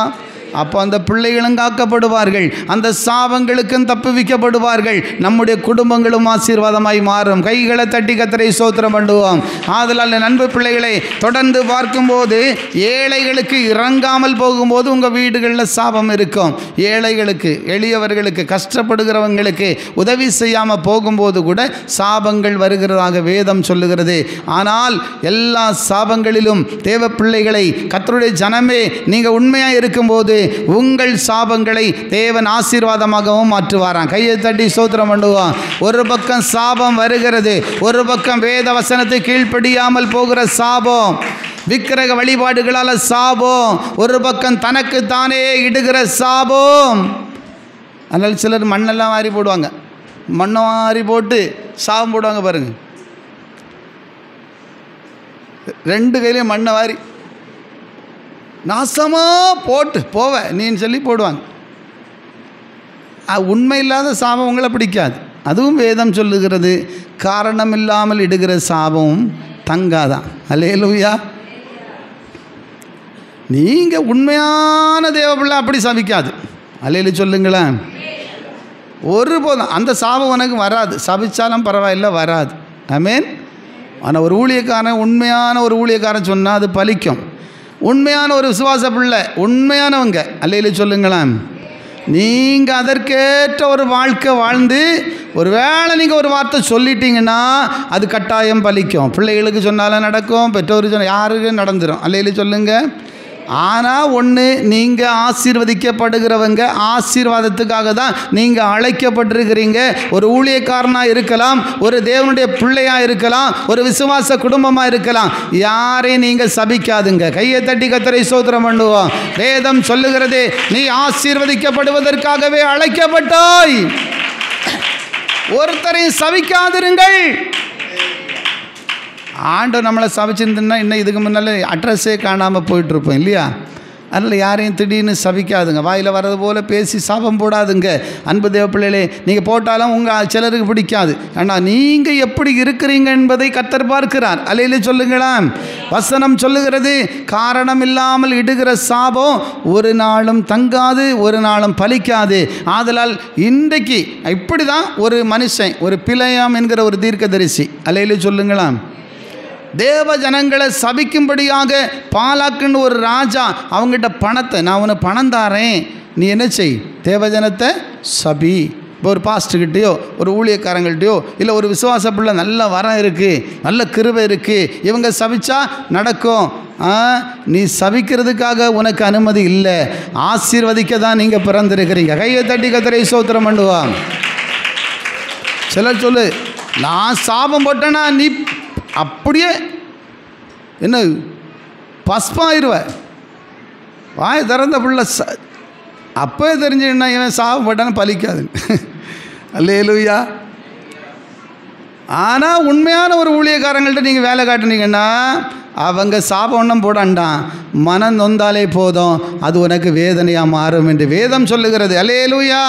அப்போ அந்த பிள்ளைகளும் காக்கப்படுவார்கள், அந்த சாபங்களுக்கும் தப்புவிக்கப்படுவார்கள், நம்முடைய குடும்பங்களும் ஆசீர்வாதமாய் மாறும். கைகளை தட்டி கர்த்தரை ஸ்தோத்திரம் பண்ணுவோம். ஆதலால் நண்பு பிள்ளைகளை தொடர்ந்து பார்க்கும்போது ஏழைகளுக்கு இறங்காமல் போகும்போது உங்கள் வீடுகளில் சாபம் இருக்கும். ஏழைகளுக்கு, எளியவர்களுக்கு, கஷ்டப்படுகிறவங்களுக்கு உதவி செய்யாமல் போகும்போது கூட சாபங்கள் வருகிறதாக வேதம் சொல்லுகிறது. ஆனால் எல்லா சாபங்களிலும் தேவ பிள்ளைகளை, கர்த்தருடைய ஜனமே, நீங்கள் உண்மையாக இருக்கும்போது உங்கள் சாபங்களை தேவன் ஆசீர்வாதமாகவும் மாற்றுவாராம். கையை தட்டி ஸ்தோத்திரம் பண்ணுவான். ஒரு பக்கம் சாபம் வருகிறது, ஒரு பக்கம் வேத வசனத்தை கீழ்ப்படியாமல் போகிற சாபம், விக்கிரக வழிபாடுகளால் சாபம், ஒரு பக்கம் தனக்கு தானே இடுகிற சாபம். அதனால் சிலர் மண்ணெல்லாம் வாரி போடுவாங்க, மண்ணை வாரி போட்டு சாபம் போடுவாங்க பாருங்க. 2 கையிலையும் மண்ணை வாரி நாசமாக போட்டு போவ நீன்னு சொல்லி போடுவாங்க. உண்மை இல்லாத சாபம் உங்களை பிடிக்காது. அதுவும் வேதம் சொல்லுகிறது, காரணம் இல்லாமல் இடுகிற சாபம் தங்காதான். அல்லேலூயா. நீங்கள் உண்மையான தேவ பிள்ளை அப்படி சபிக்காது. அல்லேலூயா சொல்லுங்களேன். ஒருபோதும் அந்த சாபம் உனக்கு வராது, சபிச்சாலும் பரவாயில்லை, வராது. ஆமென். ஆனால் ஒரு ஊழியக்காரன், உண்மையான ஒரு ஊழியக்காரன் சொன்னால் அது பலிக்கும். உண்மையான ஒரு விசுவாச பிள்ளை, உண்மையானவங்க, அல்லேலூயா சொல்லுங்களேன், நீங்கள் அதற்கேற்ற ஒரு வாழ்க்கை வாழ்ந்து ஒரு வேளை நீங்கள் ஒரு வார்த்தை சொல்லிட்டீங்கன்னா அது கட்டாயம் பலிக்கும். பிள்ளைகளுக்கு சொன்னாலும் நடக்கும், பெற்றோருக்கு சொன்னால் யாருக்கு நடந்துடும். அல்லேலூயா சொல்லுங்கள். ஆனால் ஒன்று, நீங்கள் ஆசீர்வதிக்கப்படுகிறவங்க, ஆசீர்வாதத்துக்காக தான் நீங்கள் அழைக்கப்பட்டிருக்கிறீங்க. ஒரு ஊழியக்காரனாக இருக்கலாம், ஒரு தேவனுடைய பிள்ளையாக இருக்கலாம், ஒரு விசுவாச குடும்பமாக இருக்கலாம். யாரையும் நீங்கள் சபிக்காதுங்க. கையை தட்டி கர்த்தரை ஸ்தோத்திரம் பண்ணுவோம். வேதம் சொல்லுகிறது, நீ ஆசீர்வதிக்கப்படுவதற்காகவே அழைக்கப்பட்டாய். ஒருத்தரையும் சபிக்காதிருங்கள். ஆண்டவர் நம்மளை சபிச்சிருந்துன்னா இன்னும் இதுக்கு முன்னால் அட்ரஸே காணாமல் போயிட்டுருப்போம் இல்லையா? அதில் யாரையும் திடீர்னு சபிக்காதுங்க. வாயில் வர்றது போல் பேசி சாபம் போடாதுங்க. அன்பு தேவ பிள்ளைகளே, நீங்கள் போட்டாலும் உங்கள் சிலருக்கு பிடிக்காது. ஆனால் நீங்கள் எப்படி இருக்கிறீங்க என்பதை கர்த்தர் பார்க்கிறார். அல்லேலூயா சொல்லுங்களா. வசனம் சொல்லுகிறது, காரணம் இல்லாமல் இடுகிற சாபம் ஒரு நாளும் தங்காது, ஒரு நாளும் பலிக்காது. ஆதலால் இன்றைக்கு இப்படி தான் ஒரு மனுஷன், ஒரு பிலேயாம் என்கிற ஒரு தீர்க்கதரிசி, அல்லேலூயா சொல்லுங்களா, தேவ ஜனங்களை சபிக்கும்படியாக பாலாக்குன்னு ஒரு ராஜா அவங்ககிட்ட பணத்தை, நான் உனக்கு பணம் தாரேன், நீ என்ன செய், தேவஜனத்தை சபி. இப்போ ஒரு பாஸ்டர்கிட்டையோ ஒரு ஊழியக்காரங்கள்ட்டையோ இல்லை ஒரு விசுவாச பிள்ளை நல்ல வரம் இருக்குது, நல்ல கிருபை இருக்குது, இவங்க சபிச்சா நடக்கும். நீ சபிக்கிறதுக்காக உனக்கு அனுமதி இல்லை, ஆசீர்வதிக்க தான் நீங்கள் பிறந்திருக்கிறீங்க. கையை தட்டி கர்த்தரை ஸ்தோத்திரம் பண்ணுவான். சிலர் சொல்லு, நான் சாபம் போட்டேன்னா நீ அப்படியே என்ன பஸ்பாயிருவ, வாய் திறந்த பிள்ளை அப்போயே தெரிஞ்சுன்னா இவன் சாபம் போட்டான்னு பலிக்காது. அல்லேலூயா. ஆனால் உண்மையான ஒரு ஊழியக்காரங்கள்ட்ட நீங்கள் வேலை காட்டுனீங்கன்னா அவங்க சாபம் ஒன்றும் போடாண்டான், மனம் நொந்தாலே போதும், அது உனக்கு வேதனையாக மாறும் என்று வேதம் சொல்லுகிறது. அல்லேலூயா.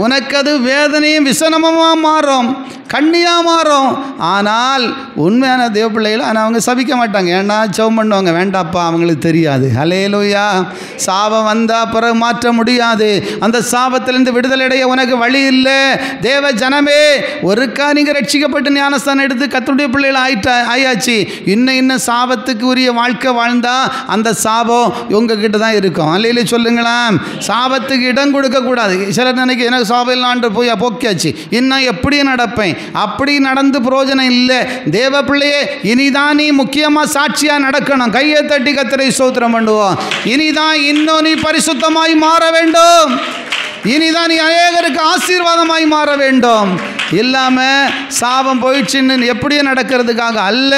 உனக்கு அது வேதனையும் விசனமாக மாறும், கண்ணியாக மாறும். ஆனால் உண்மையான தேவ பிள்ளைகள் ஆனால் அவங்க சபிக்க மாட்டாங்க. ஏன்னா ஜெபம் பண்ணுவாங்க, வேண்டாப்பா அவங்களுக்கு தெரியாது. அல்லேலூயா. சாபம் வந்தால் பிறகு மாற்ற முடியாது. அந்த சாபத்திலிருந்து விடுதலை அடைய உனக்கு வழி இல்லை. தேவ ஜனமே, ஒருக்கா நீங்கள் ரட்சிக்கப்பட்டு ஞானஸ்தானம் எடுத்து கர்த்தருடைய பிள்ளைகள் ஆயாச்சு. இன்னும் சாபத்துக்கு உரிய வாழ்க்கை வாழ்ந்தால் அந்த சாபம் உங்ககிட்ட தான் இருக்கும். அல்லேலூயா சொல்லுங்களா. சாபத்துக்கு இடம் கொடுக்கக்கூடாது. சிலர் நினைக்க எனக்கு சாபம் இல்லாண்டு போய் போக்கியாச்சு, இன்னும் எப்படி நடப்பேன், அப்படி நடந்து பிரயோஜனம் இல்லை. தேவ பிள்ளையே, இனிதான் நீ முக்கியமாக சாட்சியாக நடக்கணும். கையை தட்டி கர்த்தரை ஸ்தோத்திரம் பண்ணுவோம். இனிதான் இன்னும் நீ பரிசுத்தமாய் மாற வேண்டும். இனிதான் நீ அநேகருக்கு ஆசீர்வாதமாய் மாற வேண்டும். இல்லாமல் சாபம் போயிடுச்சுன்னு எப்படியே நடக்கிறதுக்காக அல்ல.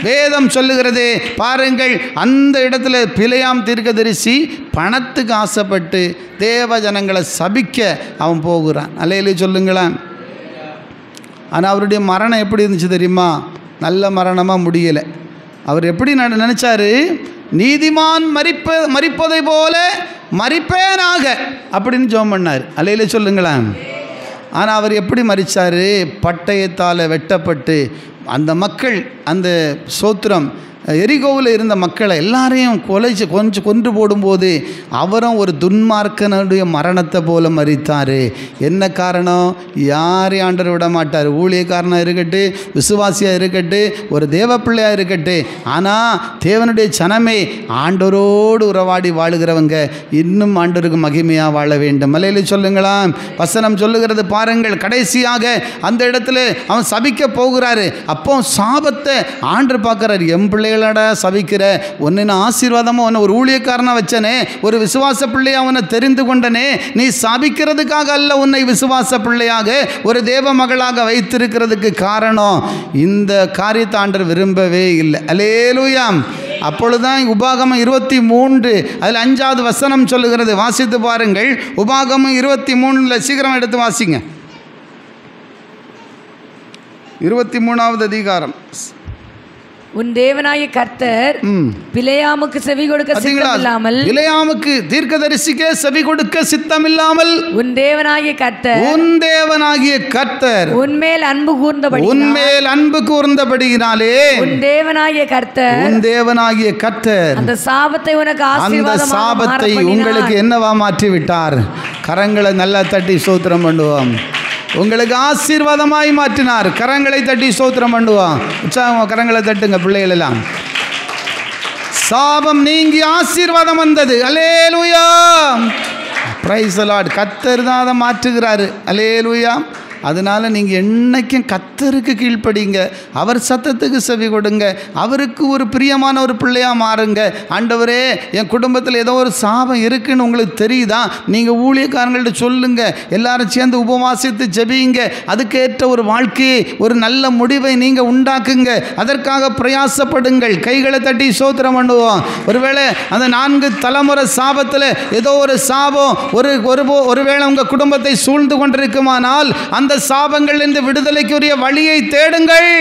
வேதம் சொல்லுகிறது பாருங்கள், அந்த இடத்துல பிலேயாம் தீர்க்கதரிசி பணத்துக்கு ஆசைப்பட்டு தேவ ஜனங்களை சபிக்க அவன் போகிறான். அல்லேலூயா சொல்லுங்களேன். ஆனால் அவருடைய மரணம் எப்படி இருந்துச்சு தெரியுமா? நல்ல மரணமாக முடியலை. அவர் எப்படி நினச்சாரு, நீதிமான் மரிப்பதை போல மரிப்பேனாக அப்படின்னு ஜெபம் பண்ணார். அல்லேலூயா சொல்லுங்களேன். ஆனால் அவர் எப்படி மரித்தார்? பட்டயத்தால் வெட்டப்பட்டு அந்த மக்கள், அந்த சோத்திரம் எரிகோவில் இருந்த மக்களை எல்லாரையும் கொஞ்சம் கொன்று போடும்போது அவரும் ஒரு துன்மார்க்கனுடைய மரணத்தை போல மரித்தார். என்ன காரணம்? யாரையும் ஆண்டவர் விட மாட்டார். ஊழியக்காரனாக இருக்கட்டு, விசுவாசியாக இருக்கட்டு, ஒரு தேவ பிள்ளையாக இருக்கட்டு. ஆனால் தேவனுடைய ஜனமே, ஆண்டவரோடு உறவாடி வாழுகிறவங்க இன்னும் ஆண்டவருக்கு மகிமையாக வாழ வேண்டும். அல்லேலூயா சொல்லுங்களா. வசனம் சொல்லுகிறது பாருங்கள், கடைசியாக அந்த இடத்துல அவன் சபிக்க போகிறாரு. அப்போ சாபத்தை ஆண்டவர் பார்க்குறாரு. என் பிள்ளைகளோட சபிக்கிற உன்னை நான் ஆசீர்வாதமாக உன்னை ஒரு ஊழியக்காரனாக வச்சனே, ஒரு விசுவாச பிள்ளையாக அவனை தெரிந்து கொண்டனே, நீ சபிக்கிறதுக்காக அல்ல, உன்னை விசுவாச பிள்ளையாக ஒரு தேவ மகளாக வைத்திருக்கிறதுக்கு காரணம் இந்த காரியத்தை ஆண்டவர் விரும்பவே இல்லை. அல்லேலூயா. அப்பொழுதுதான் உபாகமம் 23 அதில் 5வது வசனம் சொல்லுகிறது. வாசித்து பாருங்கள். உபாகமம் 23 சீக்கிரம் எடுத்து வாசிங்க. 23வது அதிகாரம். உன் தேவனாய கர்த்தர் பிலேயாமுக்கு செவி கொடுக்க சித்தமில்லாமல், பிலேயாமுக்கு தீர்க்கதரிசிக்கே செவி கொடுக்க சித்தமில்லாமல், உன் தேவனாகிய கர்த்தர் உன்மேல் அன்பு கூர்ந்தபடியினாலே உன் தேவனாகிய கர்த்தர் அந்த சாபத்தை உங்களுக்கு என்னவா மாற்றி விட்டார்? கரங்களை நல்லா தட்டி ஸ்தோத்திரம் பண்ணுவோம். உங்களுக்கு ஆசீர்வாதமாய் மாற்றினார். கரங்களை தட்டி ஸ்தோத்திரம் பண்ணுவோம். உற்சாகம் கரங்களை தட்டுங்க பிள்ளைகள் எல்லாம். சாபம் நீங்கி ஆசீர்வாதம் வந்தது. அல்லேலூயா. Praise the Lord. கர்த்தர் தான் அதை மாற்றுகிறாரு. அல்லேலூயா. அதனால் நீங்கள் என்னைக்கும் கர்த்தருக்கு கீழ்ப்படிங்க, அவர் சத்தத்துக்கு செவி கொடுங்க, அவருக்கு ஒரு பிரியமான ஒரு பிள்ளையாக மாறுங்க. ஆண்டவரே, என் குடும்பத்தில் ஏதோ ஒரு சாபம் இருக்குன்னு உங்களுக்கு தெரியுதா? நீங்கள் ஊழியக்காரங்கள்ட்ட சொல்லுங்கள், எல்லாரும் சேர்ந்து உபவாசித்து ஜெபிங்க. அதுக்கேற்ற ஒரு வாழ்க்கையை, ஒரு நல்ல முடிவை நீங்கள் உண்டாக்குங்க. அதற்காக பிரயாசப்படுங்கள். கைகளை தட்டி ஸ்தோத்திரம் பண்ணுவோம். ஒருவேளை அந்த 4 தலைமுறை சாபத்தில் ஏதோ ஒரு சாபம் ஒருவேளை உங்கள் குடும்பத்தை சூழ்ந்து கொண்டிருக்குமானால் அந்த சாபங்கள் இருந்து விடுதலைக்குரிய வழியை தேடுங்கள்.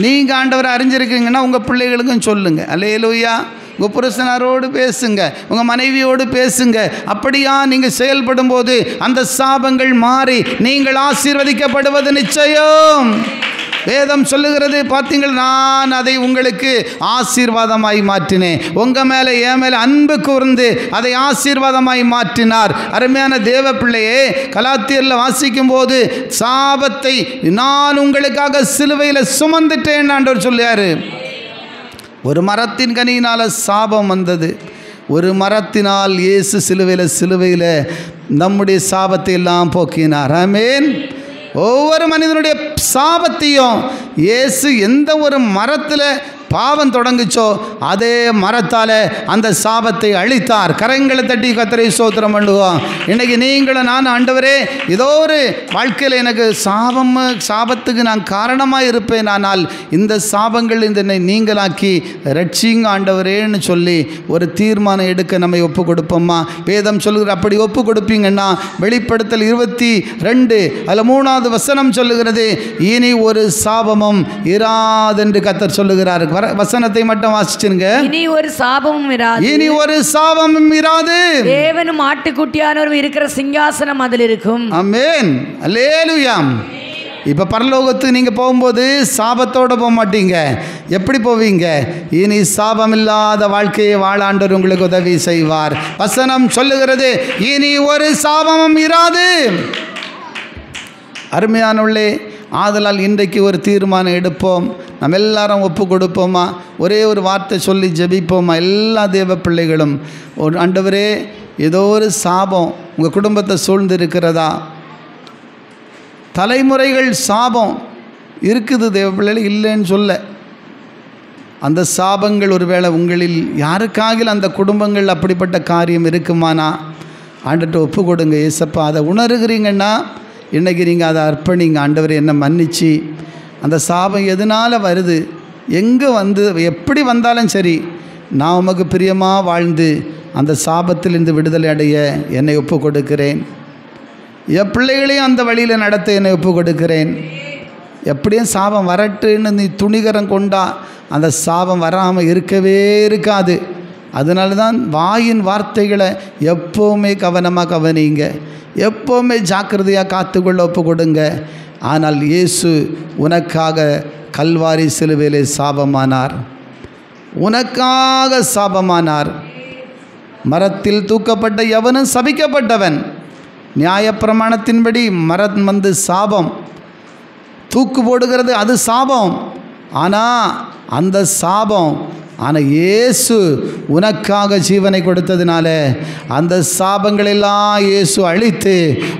நீங்கள் ஆண்டவரை அறிஞ்சிருக்கீங்கன்னா உங்கள் பிள்ளைகளுக்கும் சொல்லுங்கள். அல்லேலூயா. உங்கள் புருஷனாரோடு பேசுங்க, உங்கள் மனைவியோடு பேசுங்க. அப்படியா நீங்கள் செயல்படும் போது அந்த சாபங்கள் மாறி நீங்கள் ஆசீர்வதிக்கப்படுவது நிச்சயம். வேதம் சொல்லுகிறது பார்த்தீங்கள், நான் அதை உங்களுக்கு ஆசீர்வாதமாய் மாற்றினேன். உங்கள் மேலே என் மேலே அன்பு கூர்ந்து அதை ஆசீர்வாதமாய் மாற்றினார். அருமையான தேவ பிள்ளையே, கலாத்தியரில் வாசிக்கும் போது சாபத்தை நான் உங்களுக்காக சிலுவையில் சுமந்துட்டேன் ஆண்டவர் சொல்லியாரு. ஒரு மரத்தின் கனியினால் சாபம் வந்தது, ஒரு மரத்தினால் இயேசு சிலுவையில் நம்முடைய சாபத்தை எல்லாம் போக்கினார். ஆமென். ஒவ்வொரு மனிதனுடைய சாபத்தையும் இயேசு எந்த ஒரு மரத்தில் பாவம் தொடங்குச்சோ அதே மரத்தால் அந்த சாபத்தை அழித்தார். கரங்களை தட்டி கர்த்தரை ஸ்தோத்திரம் பண்ணுவோம். இன்றைக்கி நீங்களும் நான், ஆண்டவரே ஏதோ ஒரு வாழ்க்கையில் எனக்கு சாபத்துக்கு நான் காரணமாக இருப்பேன், ஆனால் இந்த சாபங்கள் இதனை நீங்களாக்கி ரட்சிங்க ஆண்டவரேன்னு சொல்லி ஒரு தீர்மானம் எடுக்க நம்ம ஒப்பு கொடுப்போம்மா. வேதம் சொல்லுகிற அப்படி ஒப்பு கொடுப்பீங்கன்னா வெளிப்படுத்தல் 22 அதில் 3வது வசனம் சொல்லுகிறது, இனி ஒரு சாபமும் இராதென்று கர்த்தர் சொல்லுகிறார். வசனத்தை மட்டும் வாசிச்சுங்க. இனி ஒரு சாபமும் இராது, இனி ஒரு சாபமும் இராது. தேவனும் ஆட்டுக்குட்டியானவரும் இருக்கிற சிங்காசனம் அதில் இருக்கும். ஆமென். அல்லேலூயா. இப்போ பரலோகத்துக்கு நீங்கள் போகும்போது சாபத்தோடு போக மாட்டீங்க. எப்படி போவீங்க? இனி சாபம் இல்லாத வாழ்க்கையை வாழ ஆண்டவர் உங்களுக்கு உதவி செய்வார். வசனம் சொல்லுகிறது, இனி ஒரு சாபமும் இராது. அருமையானவர்களே, ஆதலால் இன்றைக்கு ஒரு தீர்மானம் எடுப்போம். நம்ம எல்லாரும் ஒப்பு கொடுப்போமா? ஒரே ஒரு வார்த்தை சொல்லி ஜெபிப்போமா? எல்லா தேவ பிள்ளைகளும், ஒரு ஆண்டவரே ஏதோ ஒரு சாபம் உங்கள் குடும்பத்தை சூழ்ந்து இருக்கிறதா? தலைமுறைகள் சாபம் இருக்குது தேவ பிள்ளைகள், இல்லைன்னு சொல்ல. அந்த சாபங்கள் ஒருவேளை உங்களில் யாருக்காக அந்த குடும்பங்கள் அப்படிப்பட்ட காரியம் இருக்குமானா ஆண்டவர்கிட்ட ஒப்பு கொடுங்க. ஏசப்பா, அதை உணர்கிறீங்கன்னா இன்றைக்கி நீங்கள் அதை அர்ப்பணிங்க. ஆண்டவரை என்னை மன்னிச்சு, அந்த சாபம் எதனால் வருது, எங்கே வந்து எப்படி வந்தாலும் சரி, நான் உமக்கு பிரியமாக வாழ்ந்து அந்த சாபத்திலிருந்து விடுதலை அடைய என்னை ஒப்பு கொடுக்கிறேன். என் பிள்ளைகளையும் அந்த வழியில் நடத்த என்னை ஒப்பு கொடுக்கிறேன். எப்படியும் சாபம் வரட்டுன்னு நீ துணிகரம் கொண்டா அந்த சாபம் வராமல் இருக்கவே இருக்காது. அதனால தான் வாயின் வார்த்தைகளை எப்போவுமே கவனமாக கவனிங்க, எப்போவுமே ஜாக்கிரதையாக காத்துக்கொள்ள ஒப்பு கொடுங்க. ஆனால் இயேசு உனக்காக கல்வாரி சிலுவையிலே சாபமானார், உனக்காக சாபமானார். மரத்தில் தூக்கப்பட்ட எவனும் சபிக்கப்பட்டவன். நியாயப்பிரமாணத்தின்படி மரம் வந்து சாபம், தூக்கு போடுகிறது அது சாபம். ஆனால் அந்த சாபம், ஆனால் இயேசு உனக்காக ஜீவனை கொடுத்ததுனால அந்த சாபங்களெல்லாம் இயேசு அழித்து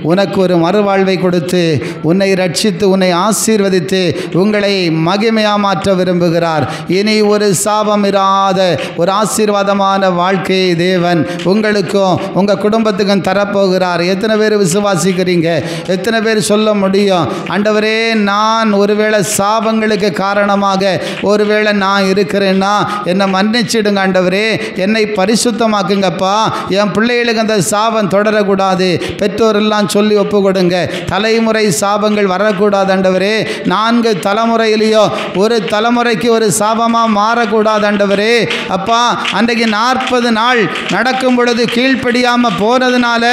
உனக்கு ஒரு மறுவாழ்வை கொடுத்து உன்னை ரட்சித்து உன்னை ஆசீர்வதித்து உங்களை மகிமையாக மாற்ற விரும்புகிறார். இனி ஒரு சாபம் இராத ஒரு ஆசீர்வாதமான வாழ்க்கையை தேவன் உங்களுக்கும் உங்கள் குடும்பத்துக்கும் தரப்போகிறார். எத்தனை பேர் விசுவாசிக்கிறீங்க? எத்தனை பேர் சொல்ல முடியும், ஆண்டவரே நான் ஒருவேளை சாபங்களுக்கு காரணமாக ஒருவேளை நான் இருக்கிறேன்னா என்னை மன்னிச்சிடுங்க ஆண்டவரே, என்னை பரிசுத்தமாக்குங்கப்பா. என் பிள்ளைகளுக்கு அந்த சாபம் தொடரக்கூடாது. பெற்றோரெல்லாம் சொல்லி ஒப்பு கொடுங்க. தலைமுறை சாபங்கள் வரக்கூடாது ஆண்டவரே. 4 தலைமுறையிலையோ ஒரு தலைமுறைக்கு ஒரு சாபமாக மாறக்கூடாது ஆண்டவரே. அப்பா, அன்றைக்கு 40 நாள் நடக்கும் பொழுது கீழ்ப்படியாமல் போனதுனால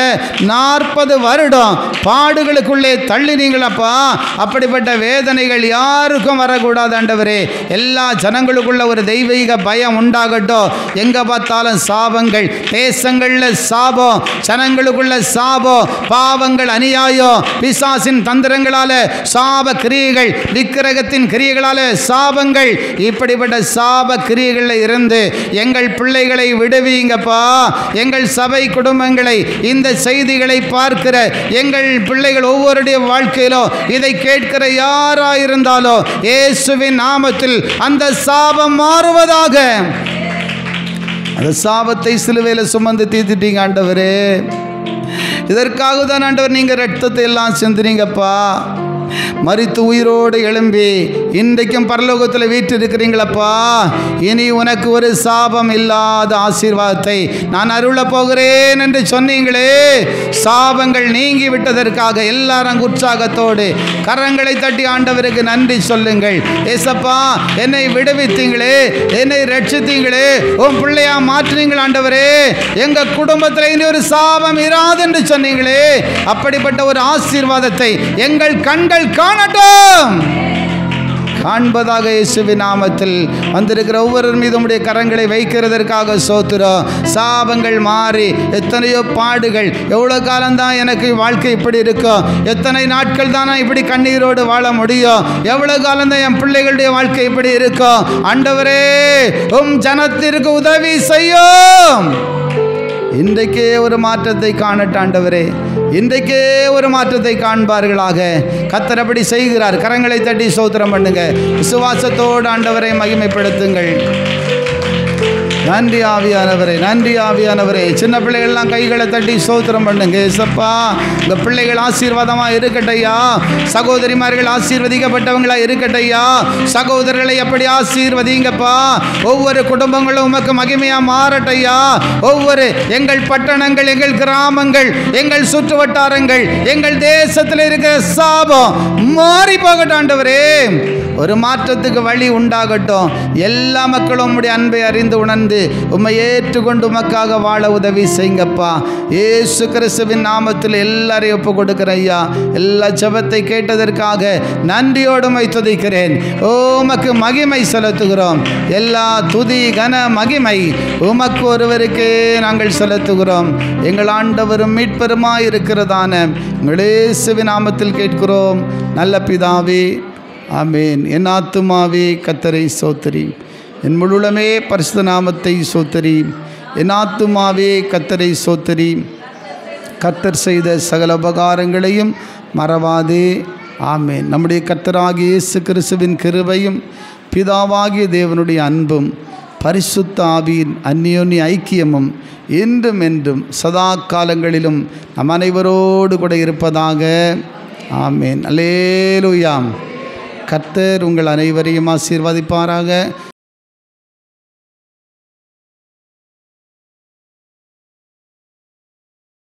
40 வருடம் பாடுகளுக்குள்ளே தள்ளினீங்களப்பா. அப்படிப்பட்ட வேதனைகள் யாருக்கும் வரக்கூடாது ஆண்டவரே. எல்லா ஜனங்களுக்குள்ள ஒரு தெய்வீக பயம் உண்டாகட்டும். எங்கே பார்த்தாலும் சாபங்கள், தேசங்களில் சாபம், ஜனங்களுக்குள்ள சாபம், பாவங்கள், அநியாயம், பிசாசின் தந்திரங்களால் சாப கிரியைகள், விக்கிரகத்தின் கிரியைகளால் சாபங்கள், இப்படிப்பட்ட சாப கிரியைகளில் இருந்து எங்கள் பிள்ளைகளை விடுவீங்கப்பா. எங்கள் சபை குடும்பங்களை, இந்த செய்திகளை பார்க்கிற எங்கள் பிள்ளைகள் ஒவ்வொருடைய வாழ்க்கையிலும் இதை கேட்கிற யாராயிருந்தாலும் இயேசுவின் நாமத்தில் அந்த சாபம் மாறுவதாக. அந்த சாபத்தை சிலுவையில் சுமந்து தீர்த்துட்டீங்க ஆண்டவரே. இதற்காக தான் ஆண்டவர் நீங்கள் ரத்தத்தை எல்லாம் சிந்தினீங்கப்பா. மரித்து உயிரோடு எழும்பி இன்றைக்கும் பரலோகத்தில் வீற்றிருக்கிறீங்களப்பா. இனி உனக்கு ஒரு சாபம் இல்லாத ஆசீர்வாதத்தை நான் அருளப் போகிறேன் என்று சொன்னீங்களே. சாபங்கள் நீங்கி விட்டதற்காக எல்லாரும் உற்சாகத்தோடு கரங்களை தட்டி ஆண்டவருக்கு நன்றி சொல்லுங்கள். ஏசப்பா, என்னை விடுவித்தீங்களே, என்னை ரட்சித்தீங்களே, உன் பிள்ளையா மாற்றினீங்கள் ஆண்டவரே. எங்க குடும்பத்தில் இனி ஒரு சாபம் இராது என்று சொன்னீங்களே. அப்படிப்பட்ட ஒரு ஆசீர்வாதத்தை எங்கள் கண்கள் காணட்டும், காண்பதாக இயேசுவின் நாமத்தில். வந்திருக்கிற ஒவ்வொரு மீது உம்முடைய கரங்களை வைக்கிறதற்காக ஸ்தோத்திரம். சாபங்கள் மாறி எத்தனையோ பாடுகள், எவ்வளோ காலம்தான் எனக்கு வாழ்க்கை இப்படி இருக்கும், எத்தனை நாட்கள் தானே இப்படி கண்ணீரோடு வாழ முடியும், எவ்வளோ காலம்தான் என் பிள்ளைகளுடைய வாழ்க்கை இப்படி இருக்கும். ஆண்டவரே, உம் ஜனத்திற்கு உதவி செய்யும். இன்றைக்கே ஒரு மாற்றத்தை காணட்டும் ஆண்டவரே, இன்றைக்கே ஒரு மாற்றத்தை காண்பார்களாக. கர்த்தர் அப்படி செய்கிறார். கரங்களை தட்டி ஸ்தோத்திரம் பண்ணுங்க. விசுவாசத்தோடு ஆண்டவரை மகிமைப்படுத்துங்கள். நன்றி ஆவியானவரே, நன்றி ஆவியானவரே. சின்ன பிள்ளைகள்லாம் கைகளை தட்டி ஸ்தோத்திரம் பண்ணுங்க. ஏசப்பா, இந்த பிள்ளைகள் ஆசீர்வாதமாக இருக்கட்டையா, சகோதரிமார்கள் ஆசீர்வதிக்கப்பட்டவங்களா இருக்கட்டையா, சகோதரர்களை எப்படி ஆசீர்வதிங்கப்பா. ஒவ்வொரு குடும்பங்களும் உமக்கு மகிமையாக மாறட்டையா. ஒவ்வொரு எங்கள் பட்டணங்கள், எங்கள் கிராமங்கள், எங்கள் சுற்று வட்டாரங்கள், எங்கள் தேசத்தில் இருக்கிற சாபம் மாறி போகட்டும் ஆண்டவரே. ஒரு மாற்றத்துக்கு வழி உண்டாகட்டும். எல்லா மக்களும் உம்முடைய அன்பை அறிந்து உணர்ந்து உம்மை ஏற்றுக்கொண்டு உமக்காக வாழ உதவி செய்யுங்கப்பா. இயேசு கிறிஸ்துவின் நாமத்தில் எல்லாரையும் ஒப்பு கொடுக்கிறேன் ஐயா. எல்லா ஜெபத்தை கேட்டதற்காக நன்றியோடு உம்மை துதிக்கிறேன். உமக்கு மகிமை செலுத்துகிறோம். எல்லா துதி கன மகிமை உமக்கு ஒருவருக்கே நாங்கள் செலுத்துகிறோம். எங்கள் ஆண்டவரும் மீட்பெருமாய் இருக்கிறதான எங்கள் இயேசுவின் நாமத்தில் கேட்கிறோம் நல்ல பிதாவே, ஆமேன். என் ஆத்துமாவே கர்த்தரை ஸ்தோத்திரி, என் முழுமே பரிசுத்த நாமத்தை ஸ்தோத்திரி. என் ஆத்துமாவே கர்த்தரை ஸ்தோத்திரி. கர்த்தர் செய்த சகல உபகாரங்களையும் மறவாதே. ஆமேன். நம்முடைய கர்த்தராகிய இயேசு கிறிஸ்துவின் கிருபையும் பிதாவாகிய தேவனுடைய அன்பும் பரிசுத்த ஆவியின் அந்யோன்ய ஐக்கியமும் என்றும் என்றும் சதா காலங்களிலும் நம் அனைவரோடு கூட இருப்பதாக. ஆமேன். அல்லேலூயா. கர்த்தர் உங்கள் அனைவரையும் ஆசீர்வதிப்பாராக.